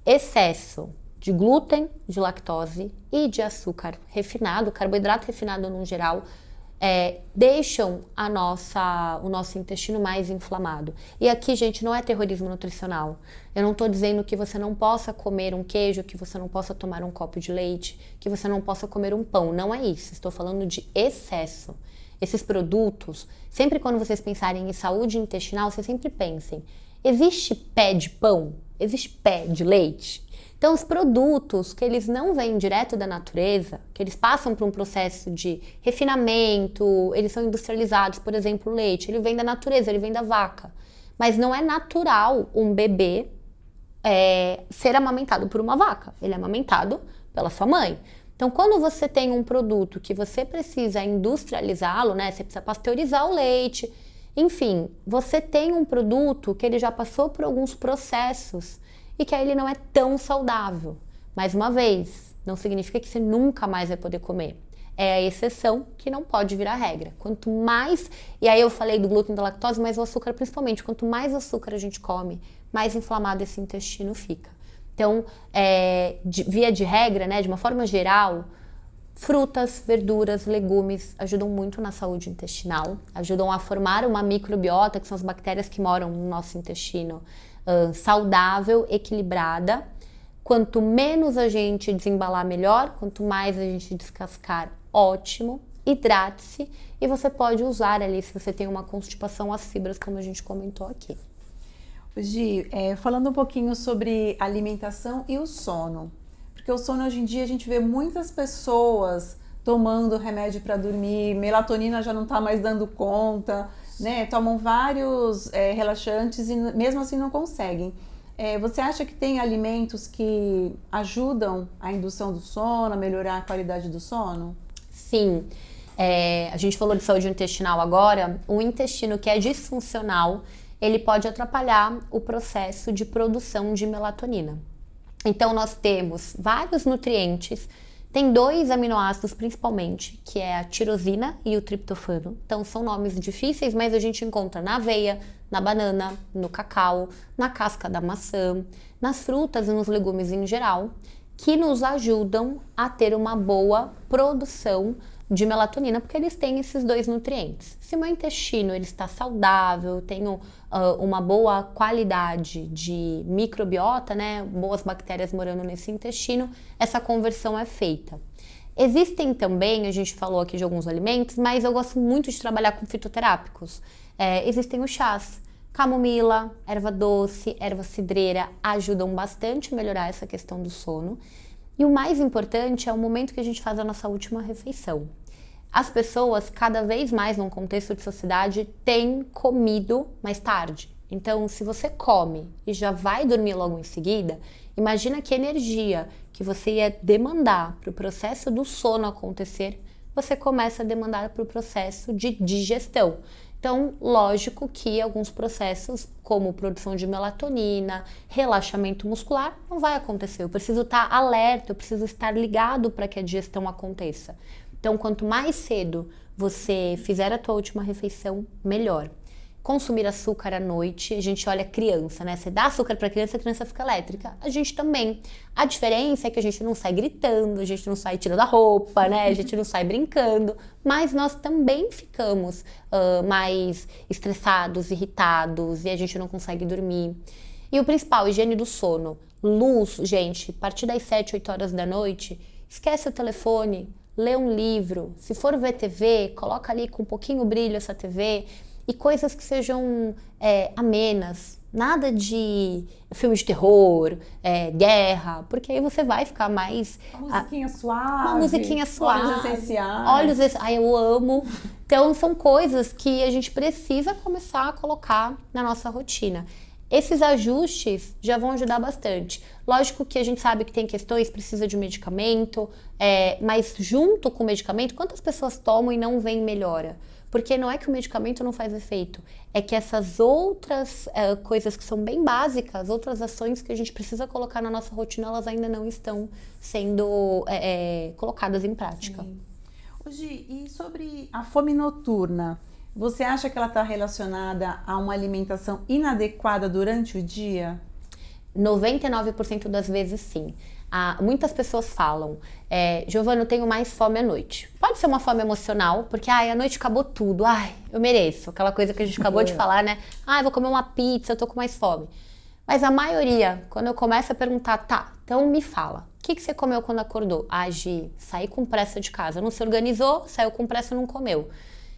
excesso de glúten, de lactose e de açúcar refinado, carboidrato refinado no geral, deixam o nosso intestino mais inflamado. E aqui, gente, não é terrorismo nutricional. Eu não estou dizendo que você não possa comer um queijo, que você não possa tomar um copo de leite, que você não possa comer um pão. Não é isso. Estou falando de excesso. Esses produtos, sempre quando vocês pensarem em saúde intestinal, vocês sempre pensem, existe pé de pão? Existe pé de leite? Então, os produtos que eles não vêm direto da natureza, que eles passam por um processo de refinamento, eles são industrializados, por exemplo, o leite, ele vem da natureza, ele vem da vaca. Mas não é natural um bebê ser amamentado por uma vaca, ele é amamentado pela sua mãe. Então, quando você tem um produto que você precisa industrializá-lo, né, você precisa pasteurizar o leite, enfim, você tem um produto que ele já passou por alguns processos e que aí ele não é tão saudável. Mais uma vez, não significa que você nunca mais vai poder comer. É a exceção que não pode virar regra. Quanto mais, e aí eu falei do glúten e da lactose, mas o açúcar principalmente, quanto mais açúcar a gente come, mais inflamado esse intestino fica. Então, via de regra, né, de uma forma geral, frutas, verduras, legumes ajudam muito na saúde intestinal, ajudam a formar uma microbiota, que são as bactérias que moram no nosso intestino, saudável, equilibrada. Quanto menos a gente desembalar, melhor. Quanto mais a gente descascar, ótimo. Hidrate-se e você pode usar ali, se você tem uma constipação, as fibras, como a gente comentou aqui. Gi, falando um pouquinho sobre alimentação e o sono. Porque o sono, hoje em dia, a gente vê muitas pessoas tomando remédio para dormir, melatonina já não está mais dando conta, né? Tomam vários relaxantes e mesmo assim não conseguem. Você acha que tem alimentos que ajudam a indução do sono, a melhorar a qualidade do sono? Sim. A gente falou de saúde intestinal agora. O intestino que é disfuncional, ele pode atrapalhar o processo de produção de melatonina. Então, nós temos vários nutrientes. Tem 2 aminoácidos principalmente, que é a tirosina e o triptofano. Então, são nomes difíceis, mas a gente encontra na aveia, na banana, no cacau, na casca da maçã, nas frutas e nos legumes em geral, que nos ajudam a ter uma boa produção de melatonina, porque eles têm esses 2 nutrientes. Se o meu intestino ele está saudável, tenho uma boa qualidade de microbiota, né, boas bactérias morando nesse intestino, essa conversão é feita. Existem também, a gente falou aqui de alguns alimentos, mas eu gosto muito de trabalhar com fitoterápicos. Existem os chás, camomila, erva doce, erva cidreira, ajudam bastante a melhorar essa questão do sono. E o mais importante é o momento que a gente faz a nossa última refeição. As pessoas, cada vez mais num contexto de sociedade, têm comido mais tarde. Então, se você come e já vai dormir logo em seguida, imagina que energia que você ia demandar para o processo do sono acontecer, você começa a demandar para o processo de digestão. Então, lógico que alguns processos, como produção de melatonina, relaxamento muscular, não vai acontecer. Eu preciso estar alerta, eu preciso estar ligado para que a digestão aconteça. Então, quanto mais cedo você fizer a tua última refeição, melhor. Consumir açúcar à noite, a gente olha criança, né? Você dá açúcar para a criança fica elétrica. A gente também. A diferença é que a gente não sai gritando, a gente não sai tirando a roupa, né? A gente não sai brincando, mas nós também ficamos mais estressados, irritados e a gente não consegue dormir. E o principal, higiene do sono. Luz, gente, a partir das 7, 8 horas da noite, esquece o telefone, lê um livro. Se for ver TV, coloca ali com um pouquinho brilho essa TV. E coisas que sejam amenas, nada de filme de terror, guerra, porque aí você vai ficar mais... Uma musiquinha suave. Uma musiquinha suave. Óleos essenciais. Óleos essenciais. Ai, eu amo. Então, são coisas que a gente precisa começar a colocar na nossa rotina. Esses ajustes já vão ajudar bastante. Lógico que a gente sabe que tem questões, precisa de medicamento, mas junto com o medicamento, quantas pessoas tomam e não vem melhora? Porque não é que o medicamento não faz efeito, é que essas outras coisas que são bem básicas, outras ações que a gente precisa colocar na nossa rotina, elas ainda não estão sendo colocadas em prática. Sim. Gi, e sobre a fome noturna, você acha que ela está relacionada a uma alimentação inadequada durante o dia? 99% das vezes sim. Muitas pessoas falam, Giovana, eu tenho mais fome à noite. Pode ser uma fome emocional, porque à noite acabou tudo, eu mereço. Aquela coisa que a gente acabou de falar, né? Eu vou comer uma pizza, eu tô com mais fome. Mas a maioria, quando eu começo a perguntar, tá, então me fala, o que você comeu quando acordou? Gi, saí com pressa de casa, não se organizou, saiu com pressa e não comeu.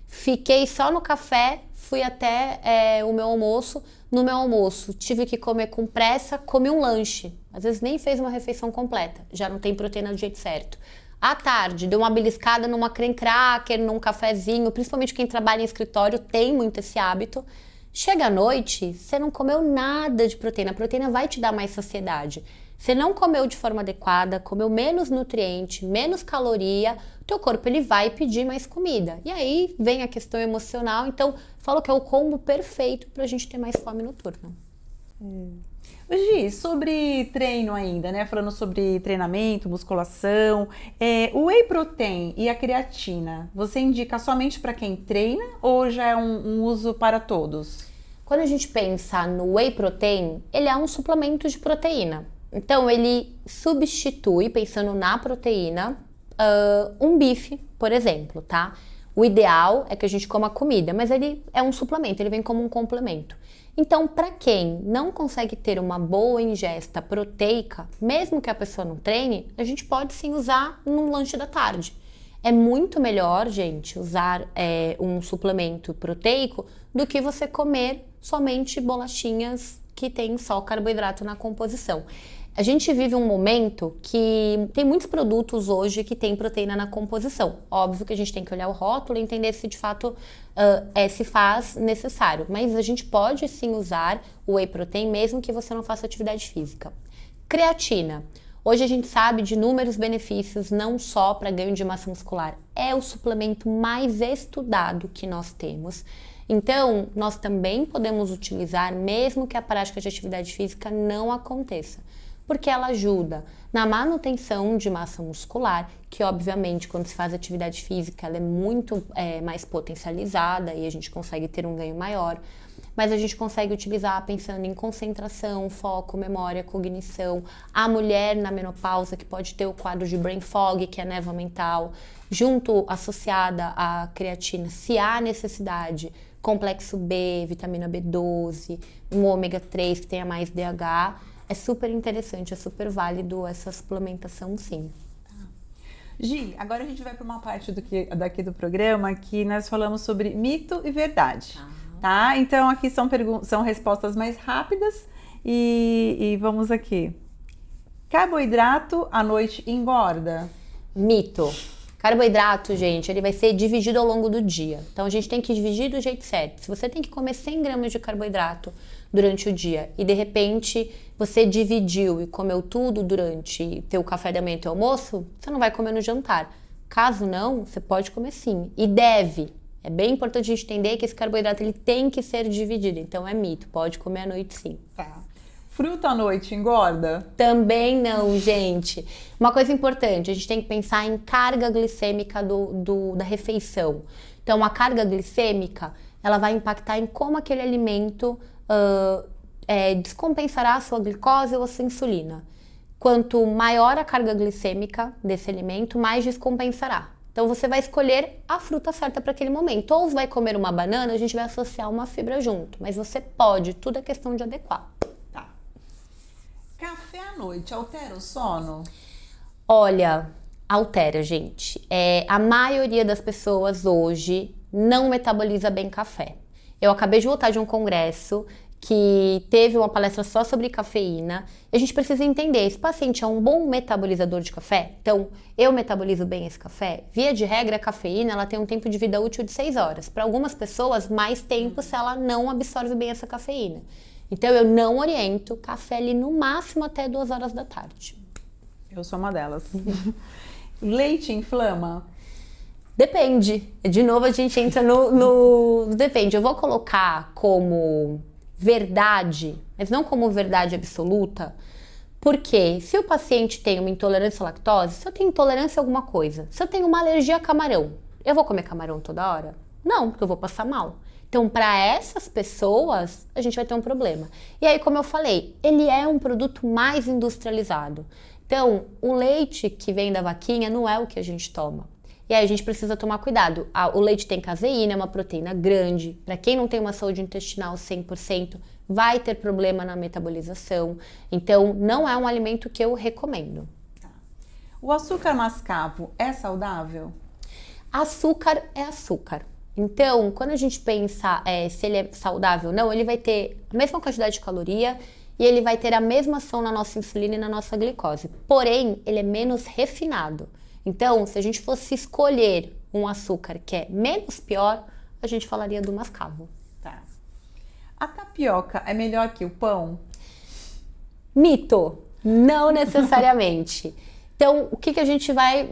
Fiquei só no café, fui até o meu almoço. No meu almoço, tive que comer com pressa, comi um lanche. Às vezes nem fez uma refeição completa, já não tem proteína do jeito certo. À tarde, deu uma beliscada numa creme cracker, num cafezinho, principalmente quem trabalha em escritório tem muito esse hábito. Chega à noite, você não comeu nada de proteína. A proteína vai te dar mais saciedade. Você não comeu de forma adequada, comeu menos nutriente, menos caloria, o teu corpo ele vai pedir mais comida. E aí vem a questão emocional, então falo que é o combo perfeito para a gente ter mais fome noturna. Gi, sobre treino ainda, né? Falando sobre treinamento, musculação, o whey protein e a creatina, você indica somente para quem treina ou já é um uso para todos? Quando a gente pensa no whey protein, ele é um suplemento de proteína. Então, ele substitui, pensando na proteína, um bife, por exemplo, tá? O ideal é que a gente coma comida, mas ele é um suplemento, ele vem como um complemento. Então, para quem não consegue ter uma boa ingesta proteica, mesmo que a pessoa não treine, a gente pode sim usar num lanche da tarde. É muito melhor, gente, usar um suplemento proteico do que você comer somente bolachinhas que tem só carboidrato na composição. A gente vive um momento que tem muitos produtos hoje que tem proteína na composição. Óbvio que a gente tem que olhar o rótulo e entender se de fato se faz necessário. Mas a gente pode sim usar o whey protein mesmo que você não faça atividade física. Creatina. Hoje a gente sabe de inúmeros benefícios, não só para ganho de massa muscular. É o suplemento mais estudado que nós temos. Então, nós também podemos utilizar mesmo que a prática de atividade física não aconteça. Porque ela ajuda na manutenção de massa muscular, que obviamente quando se faz atividade física ela é muito mais potencializada e a gente consegue ter um ganho maior, mas a gente consegue utilizar pensando em concentração, foco, memória, cognição, a mulher na menopausa que pode ter o quadro de brain fog, que é névoa mental, junto associada à creatina, se há necessidade, complexo B, vitamina B12, um ômega 3 que tenha mais DH, é super interessante, é super válido essa suplementação, sim. Gi, agora a gente vai para uma parte daqui do programa que nós falamos sobre mito e verdade, tá? Então aqui são respostas mais rápidas e vamos aqui. Carboidrato à noite engorda? Mito. Carboidrato, gente, ele vai ser dividido ao longo do dia. Então a gente tem que dividir do jeito certo. Se você tem que comer 100 gramas de carboidrato durante o dia e de repente você dividiu e comeu tudo durante teu café da manhã e teu almoço, você não vai comer no jantar. Caso não, você pode comer sim. E deve. É bem importante a gente entender que esse carboidrato ele tem que ser dividido. Então é mito, pode comer à noite sim. Tá. Fruta à noite engorda? Também não, gente. Uma coisa importante, a gente tem que pensar em carga glicêmica da refeição. Então, a carga glicêmica, ela vai impactar em como aquele alimento descompensará a sua glicose ou a sua insulina. Quanto maior a carga glicêmica desse alimento, mais descompensará. Então, você vai escolher a fruta certa para aquele momento. Ou vai comer uma banana, a gente vai associar uma fibra junto. Mas você pode, tudo é questão de adequar. Tá. Café à noite altera o sono? Olha, altera, gente. A maioria das pessoas hoje não metaboliza bem café. Eu acabei de voltar de um congresso que teve uma palestra só sobre cafeína. E a gente precisa entender, esse paciente é um bom metabolizador de café? Então, eu metabolizo bem esse café? Via de regra, a cafeína ela tem um tempo de vida útil de 6 horas. Para algumas pessoas, mais tempo se ela não absorve bem essa cafeína. Então, eu não oriento café ali no máximo até 2 horas da tarde. Eu sou uma delas. Leite inflama? Depende. De novo, a gente entra no depende. Eu vou colocar como verdade, mas não como verdade absoluta, porque se o paciente tem uma intolerância à lactose, se eu tenho intolerância a alguma coisa, se eu tenho uma alergia a camarão, eu vou comer camarão toda hora? Não, porque eu vou passar mal. Então, para essas pessoas, a gente vai ter um problema. E aí, como eu falei, ele é um produto mais industrializado. Então, o leite que vem da vaquinha não é o que a gente toma. E aí a gente precisa tomar cuidado. O leite tem caseína, é uma proteína grande. Para quem não tem uma saúde intestinal 100%, vai ter problema na metabolização. Então, não é um alimento que eu recomendo. O açúcar mascavo é saudável? Açúcar é açúcar. Então, quando a gente pensa se ele é saudável ou não, ele vai ter a mesma quantidade de caloria e ele vai ter a mesma ação na nossa insulina e na nossa glicose. Porém, ele é menos refinado. Então, se a gente fosse escolher um açúcar que é menos pior, a gente falaria do mascavo. Tá. A tapioca é melhor que o pão? Mito, não necessariamente. Então, o que a gente vai...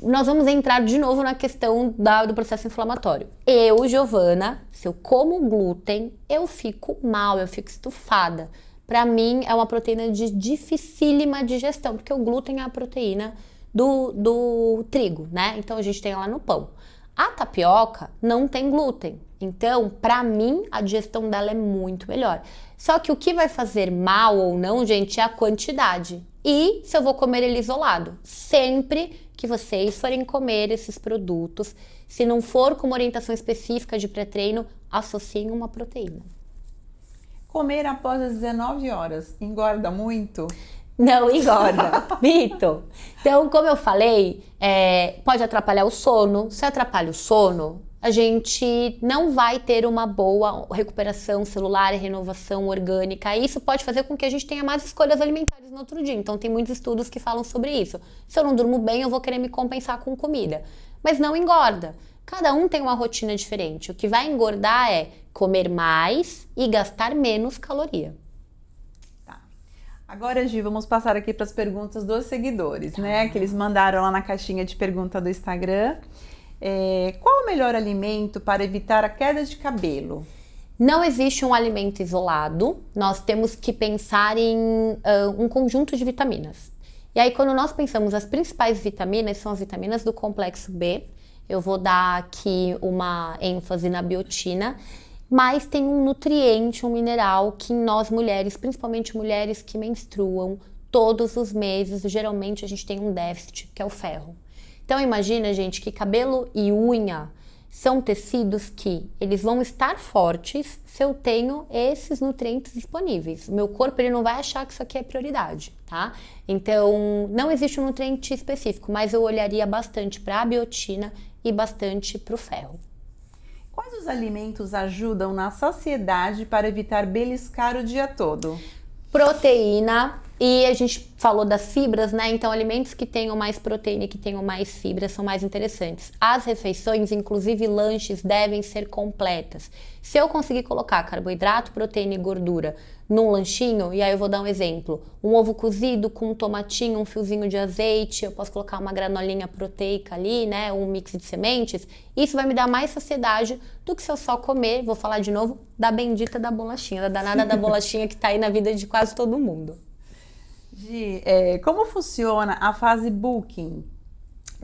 nós vamos entrar de novo na questão do processo inflamatório. Eu, Giovana, se eu como glúten, eu fico mal, eu fico estufada. Para mim, é uma proteína de dificílima digestão, porque o glúten é a proteína do trigo, né? Então, a gente tem ela no pão. A tapioca não tem glúten. Então, para mim, a digestão dela é muito melhor. Só que o que vai fazer mal ou não, gente, é a quantidade. E se eu vou comer ele isolado. Sempre que vocês forem comer esses produtos, se não for com uma orientação específica de pré-treino, associem uma proteína. Comer após as 19 horas engorda muito? Não engorda, mito. Então, como eu falei, pode atrapalhar o sono. Se atrapalha o sono, a gente não vai ter uma boa recuperação celular e renovação orgânica. E isso pode fazer com que a gente tenha mais escolhas alimentares no outro dia. Então, tem muitos estudos que falam sobre isso. Se eu não durmo bem, eu vou querer me compensar com comida. Mas não engorda. Cada um tem uma rotina diferente. O que vai engordar é comer mais e gastar menos caloria. Agora, Gi, vamos passar aqui para as perguntas dos seguidores, né? Que eles mandaram lá na caixinha de pergunta do Instagram. Qual o melhor alimento para evitar a queda de cabelo? Não existe um alimento isolado. Nós temos que pensar em um conjunto de vitaminas. E aí, quando nós pensamos as principais vitaminas, são as vitaminas do complexo B. Eu vou dar aqui uma ênfase na biotina. Mas tem um nutriente, um mineral que nós mulheres, principalmente mulheres que menstruam todos os meses, geralmente a gente tem um déficit, que é o ferro. Então imagina, gente, que cabelo e unha são tecidos que eles vão estar fortes se eu tenho esses nutrientes disponíveis. O meu corpo ele não vai achar que isso aqui é prioridade, tá? Então não existe um nutriente específico, mas eu olharia bastante para a biotina e bastante para o ferro. Quais os alimentos ajudam na saciedade para evitar beliscar o dia todo? Proteína, E a gente falou das fibras, né? Então, alimentos que tenham mais proteína e que tenham mais fibra são mais interessantes. As refeições, inclusive lanches, devem ser completas. Se eu conseguir colocar carboidrato, proteína e gordura num lanchinho, e aí eu vou dar um exemplo, um ovo cozido com um tomatinho, um fiozinho de azeite, eu posso colocar uma granolinha proteica ali, né? Um mix de sementes, isso vai me dar mais saciedade do que se eu só comer, vou falar de novo, da bendita da bolachinha, da danada da bolachinha que tá aí na vida de quase todo mundo. Gi, como funciona a fase booking?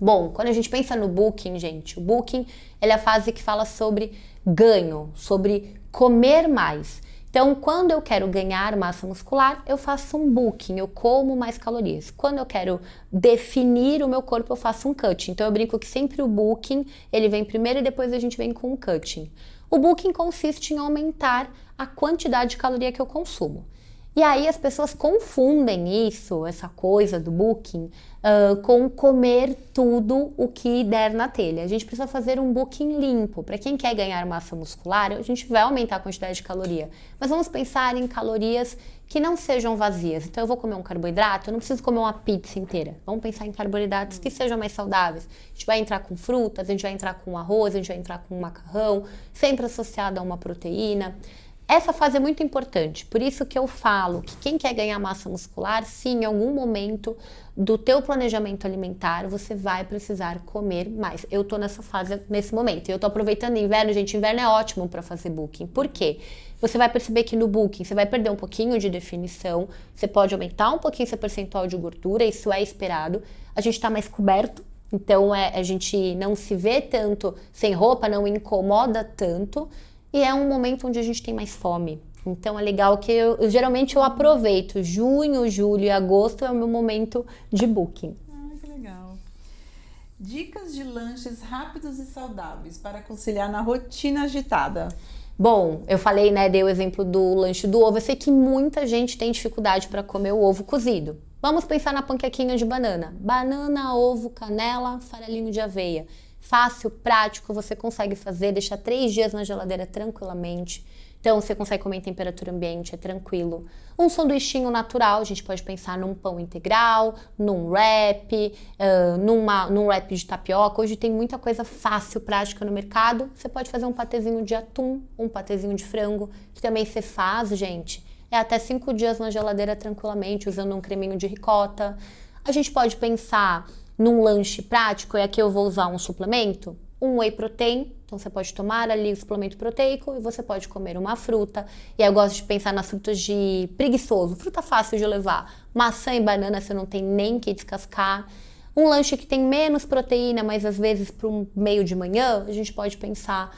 Bom, quando a gente pensa no booking, gente, o booking ele é a fase que fala sobre ganho, sobre comer mais. Então, quando eu quero ganhar massa muscular, eu faço um booking, eu como mais calorias. Quando eu quero definir o meu corpo, eu faço um cutting. Então, eu brinco que sempre o booking, ele vem primeiro e depois a gente vem com o cutting. O booking consiste em aumentar a quantidade de caloria que eu consumo. E aí as pessoas confundem isso, essa coisa do booking, com comer tudo o que der na telha. A gente precisa fazer um booking limpo. Para quem quer ganhar massa muscular, a gente vai aumentar a quantidade de caloria. Mas vamos pensar em calorias que não sejam vazias. Então eu vou comer um carboidrato, eu não preciso comer uma pizza inteira. Vamos pensar em carboidratos que sejam mais saudáveis. A gente vai entrar com frutas, a gente vai entrar com arroz, a gente vai entrar com macarrão, sempre associado a uma proteína. Essa fase é muito importante, por isso que eu falo que quem quer ganhar massa muscular, sim, em algum momento do teu planejamento alimentar, você vai precisar comer mais. Eu tô nessa fase nesse momento, e eu tô aproveitando inverno, gente, inverno é ótimo para fazer booking. Por quê? Você vai perceber que no booking você vai perder um pouquinho de definição, você pode aumentar um pouquinho seu percentual de gordura, isso é esperado, a gente tá mais coberto, então a gente não se vê tanto sem roupa, não incomoda tanto, e é um momento onde a gente tem mais fome. Então é legal que geralmente eu aproveito. Junho, julho e agosto é o meu momento de booking. Que legal. Dicas de lanches rápidos e saudáveis para conciliar na rotina agitada. Bom, eu falei, né, dei o exemplo do lanche do ovo. Eu sei que muita gente tem dificuldade para comer o ovo cozido. Vamos pensar na panquequinha de banana. Banana, ovo, canela, farelinho de aveia. Fácil, prático, você consegue fazer, deixar 3 dias na geladeira tranquilamente. Então, você consegue comer em temperatura ambiente, é tranquilo. Um sanduichinho natural, a gente pode pensar num pão integral, num wrap, num wrap de tapioca. Hoje tem muita coisa fácil, prática no mercado. Você pode fazer um patezinho de atum, um patezinho de frango, que também você faz, gente. É até 5 dias na geladeira tranquilamente, usando um creminho de ricota. A gente pode pensar num lanche prático, e aqui eu vou usar um suplemento, um whey protein, então você pode tomar ali o suplemento proteico e você pode comer uma fruta. E aí eu gosto de pensar nas frutas de preguiçoso, fruta fácil de levar, maçã e banana você não tem nem que descascar. Um lanche que tem menos proteína, mas às vezes para um meio de manhã, a gente pode pensar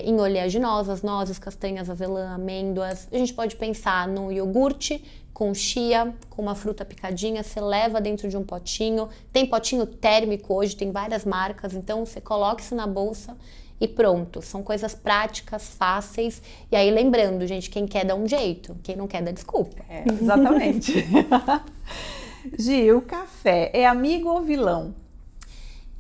em oleaginosas, nozes, castanhas, avelã, amêndoas. A gente pode pensar num iogurte com chia, com uma fruta picadinha, você leva dentro de um potinho. Tem potinho térmico hoje, tem várias marcas, então você coloca isso na bolsa e pronto. São coisas práticas, fáceis. E aí lembrando, gente, quem quer dá um jeito, quem não quer dá desculpa. Exatamente. Gi, o café é amigo ou vilão?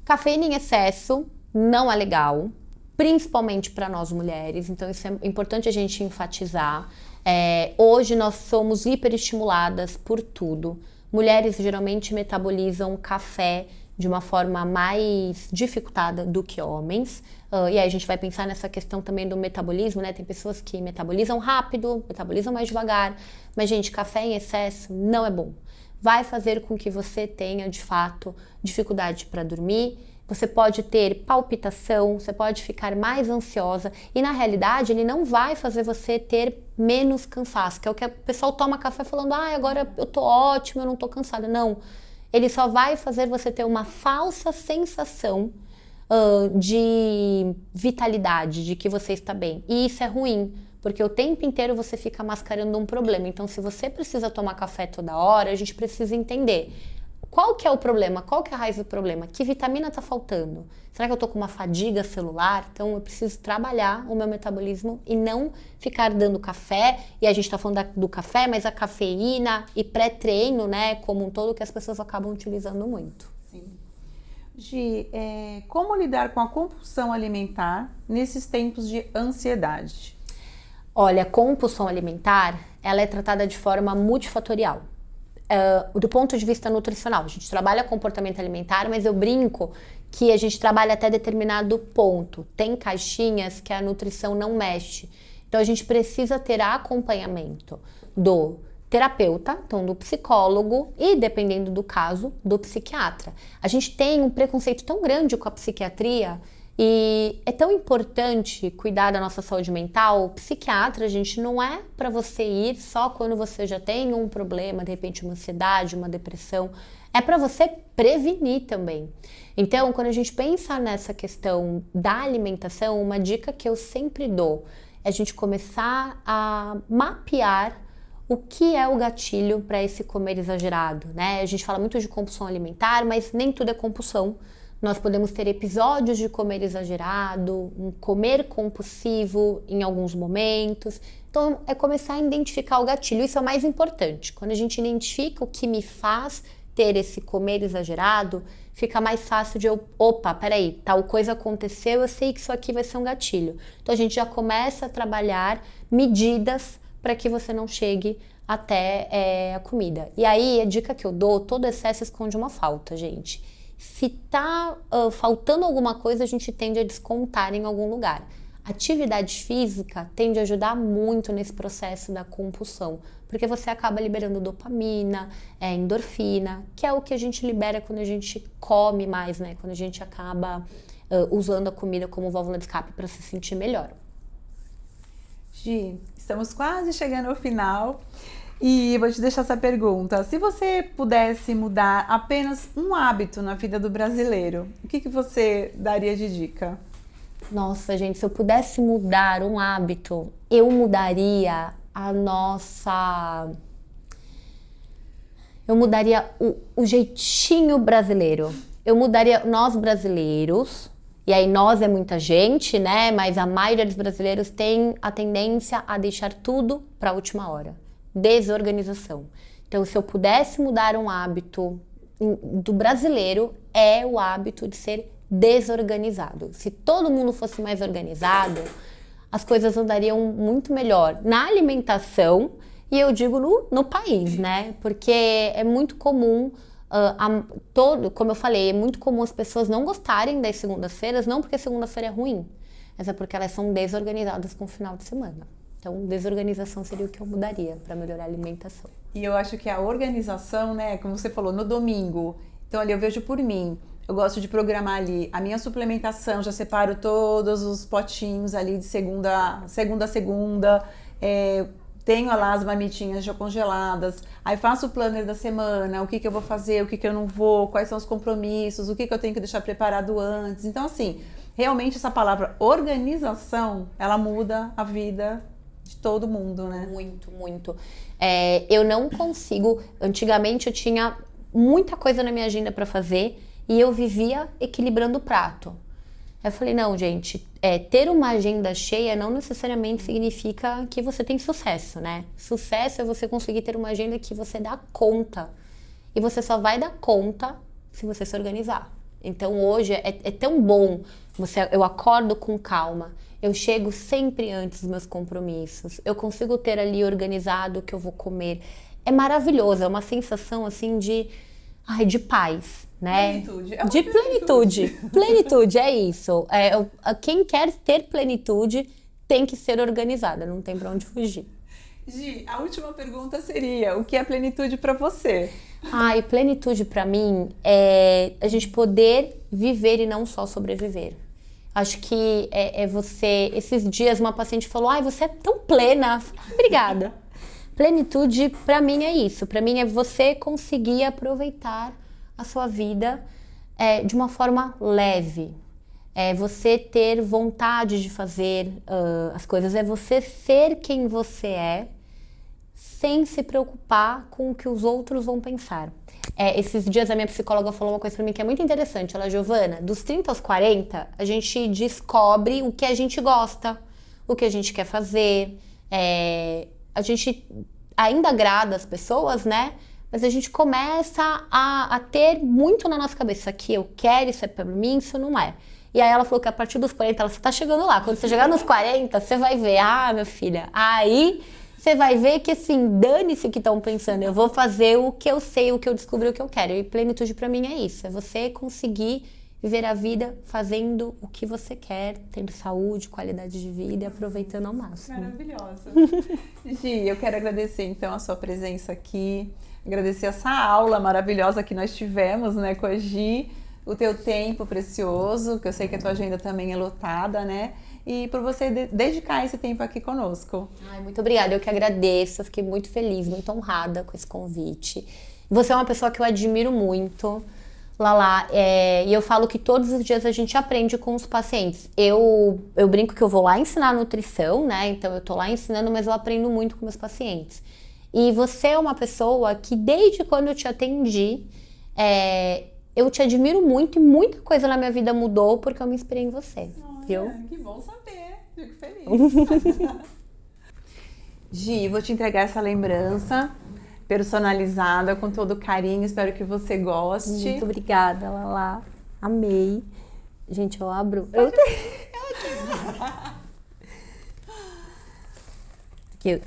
Cafeína em excesso não é legal, principalmente para nós mulheres, então isso é importante a gente enfatizar. Hoje nós somos hiperestimuladas por tudo. Mulheres geralmente metabolizam café de uma forma mais dificultada do que homens. E aí a gente vai pensar nessa questão também do metabolismo, né? Tem pessoas que metabolizam rápido, metabolizam mais devagar. Mas, gente, café em excesso não é bom. Vai fazer com que você tenha, de fato, dificuldade para dormir. Você pode ter palpitação, você pode ficar mais ansiosa. E, na realidade, ele não vai fazer você ter menos cansaço. Que é o que o pessoal toma café falando, agora eu tô ótima, eu não tô cansada. Não. Ele só vai fazer você ter uma falsa sensação de vitalidade, de que você está bem. E isso é ruim, porque o tempo inteiro você fica mascarando um problema. Então, se você precisa tomar café toda hora, a gente precisa entender qual que é o problema, qual que é a raiz do problema, que vitamina está faltando. Será que eu estou com uma fadiga celular? Então, eu preciso trabalhar o meu metabolismo e não ficar dando café. E a gente está falando do café, mas a cafeína e pré-treino, né, como um todo, que as pessoas acabam utilizando muito. Sim. Gi, como lidar com a compulsão alimentar nesses tempos de ansiedade? Olha, a compulsão alimentar, ela é tratada de forma multifatorial. do ponto de vista nutricional. A gente trabalha comportamento alimentar, mas eu brinco que a gente trabalha até determinado ponto. Tem caixinhas que a nutrição não mexe. Então, a gente precisa ter acompanhamento do terapeuta, então do psicólogo e, dependendo do caso, do psiquiatra. A gente tem um preconceito tão grande com a psiquiatria e é tão importante cuidar da nossa saúde mental. O psiquiatra, gente, não é para você ir só quando você já tem um problema, de repente uma ansiedade, uma depressão. É para você prevenir também. Então, quando a gente pensa nessa questão da alimentação, uma dica que eu sempre dou é a gente começar a mapear o que é o gatilho para esse comer exagerado, né? A gente fala muito de compulsão alimentar, mas nem tudo é compulsão. Nós podemos ter episódios de comer exagerado, um comer compulsivo em alguns momentos. Então, é começar a identificar o gatilho. Isso é o mais importante. Quando a gente identifica o que me faz ter esse comer exagerado, fica mais fácil de opa, peraí, tal coisa aconteceu, eu sei que isso aqui vai ser um gatilho. Então, a gente já começa a trabalhar medidas para que você não chegue até a comida. E aí, a dica que eu dou, todo excesso esconde uma falta, gente. Se tá faltando alguma coisa, a gente tende a descontar em algum lugar. Atividade física tende a ajudar muito nesse processo da compulsão, porque você acaba liberando dopamina, endorfina, que é o que a gente libera quando a gente come mais, né? Quando a gente acaba usando a comida como válvula de escape para se sentir melhor. Gi, estamos quase chegando ao final e vou te deixar essa pergunta. Se você pudesse mudar apenas um hábito na vida do brasileiro, o que você daria de dica? Nossa, gente, se eu pudesse mudar um hábito, eu mudaria a nossa... Eu mudaria o jeitinho brasileiro. Eu mudaria nós brasileiros. E aí nós é muita gente, né? Mas a maioria dos brasileiros tem a tendência a deixar tudo para a última hora. Desorganização. Então, se eu pudesse mudar um hábito do brasileiro, é o hábito de ser desorganizado. Se todo mundo fosse mais organizado, as coisas andariam muito melhor na alimentação, e eu digo no país, né? Porque é muito comum... como eu falei, é muito comum as pessoas não gostarem das segundas-feiras, não porque segunda-feira é ruim, mas é porque elas são desorganizadas com o final de semana. Então, desorganização seria o que eu mudaria para melhorar a alimentação. E eu acho que a organização, né, como você falou, no domingo, então ali eu vejo por mim, eu gosto de programar ali a minha suplementação, já separo todos os potinhos ali de segunda a segunda, tenho lá as marmitinhas já congeladas, aí faço o planner da semana, o que eu vou fazer, o que eu não vou, quais são os compromissos, o que eu tenho que deixar preparado antes. Então, assim, realmente essa palavra organização, ela muda a vida de todo mundo, né? Muito, muito. Eu não consigo... Antigamente eu tinha muita coisa na minha agenda para fazer e eu vivia equilibrando o prato. Eu falei, não, gente, ter uma agenda cheia não necessariamente significa que você tem sucesso, né? Sucesso é você conseguir ter uma agenda que você dá conta. E você só vai dar conta se você se organizar. Então, hoje é tão bom. Eu acordo com calma. Eu chego sempre antes dos meus compromissos. Eu consigo ter ali organizado o que eu vou comer. É maravilhoso, é uma sensação, assim, de paz. Né? Plenitude. De plenitude. Plenitude, é isso. Quem quer ter plenitude tem que ser organizada, não tem pra onde fugir. Gi, a última pergunta seria, o que é plenitude pra você? E plenitude pra mim é a gente poder viver e não só sobreviver. Acho que você... Esses dias uma paciente falou, você é tão plena. Obrigada. Plenitude pra mim é isso. Pra mim é você conseguir aproveitar a sua vida de uma forma leve. É você ter vontade de fazer as coisas. É você ser quem você é, sem se preocupar com o que os outros vão pensar. Esses dias a minha psicóloga falou uma coisa pra mim que é muito interessante. Ela, Giovana, dos 30 aos 40, a gente descobre o que a gente gosta, o que a gente quer fazer. A gente ainda agrada as pessoas, né? Mas a gente começa a ter muito na nossa cabeça. Isso aqui eu quero, isso é pra mim, isso não é. E aí ela falou que a partir dos 40, você tá chegando lá. Quando você chegar nos 40, você vai ver, minha filha, aí você vai ver que assim, dane-se o que estão pensando. Eu vou fazer o que eu sei, o que eu descobri, o que eu quero. E plenitude pra mim é isso. É você conseguir viver a vida fazendo o que você quer, tendo saúde, qualidade de vida e aproveitando ao máximo. Maravilhosa. Gi, eu quero agradecer então a sua presença aqui, agradecer essa aula maravilhosa que nós tivemos, né, com a Gi, o teu tempo precioso, que eu sei que a tua agenda também é lotada, né? E por você dedicar esse tempo aqui conosco. Ai, muito obrigada, eu que agradeço, eu fiquei muito feliz, muito honrada com esse convite. Você é uma pessoa que eu admiro muito, Lala, e eu falo que todos os dias a gente aprende com os pacientes. Eu brinco que eu vou lá ensinar nutrição, né? Então eu tô lá ensinando, mas eu aprendo muito com meus pacientes. E você é uma pessoa que desde quando eu te atendi, eu te admiro muito e muita coisa na minha vida mudou porque eu me inspirei em você. Viu? Que bom saber, fico feliz. Gi, vou te entregar essa lembrança personalizada com todo carinho, espero que você goste. Muito obrigada, Lala. Amei. Gente, eu abro.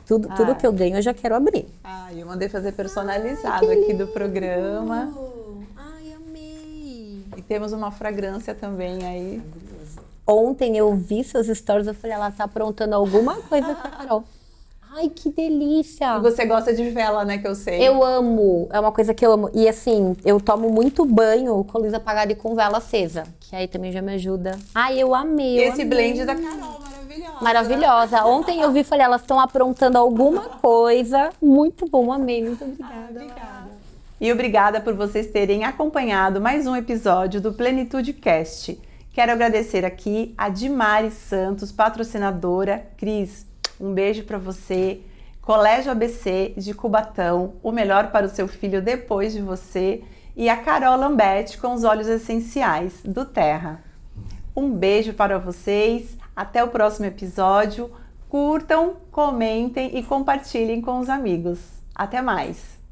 Tudo que eu ganho eu já quero abrir. Eu mandei fazer personalizado aqui do programa. Ai, amei. E temos uma fragrância também aí. Ontem eu vi seus stories, eu falei, ela tá aprontando alguma coisa com a Carol. Ai, que delícia! E você gosta de vela, né, que eu sei. Eu amo, é uma coisa que eu amo. E assim, eu tomo muito banho com luz apagada e com vela acesa, que aí também já me ajuda. Ai, eu amei. Esse blend da Carol, maravilhosa. Maravilhosa. Ontem eu vi e falei, elas estão aprontando alguma coisa. Muito bom, amei. Muito obrigada. Obrigada. E obrigada por vocês terem acompanhado mais um episódio do Plenitude Cast. Quero agradecer aqui a Dimari Santos, patrocinadora. Cris, um beijo para você. Colégio ABC de Cubatão, o melhor para o seu filho depois de você. E a Carol Lambert com os óleos essenciais do Terra. Um beijo para vocês. Até o próximo episódio. Curtam, comentem e compartilhem com os amigos. Até mais!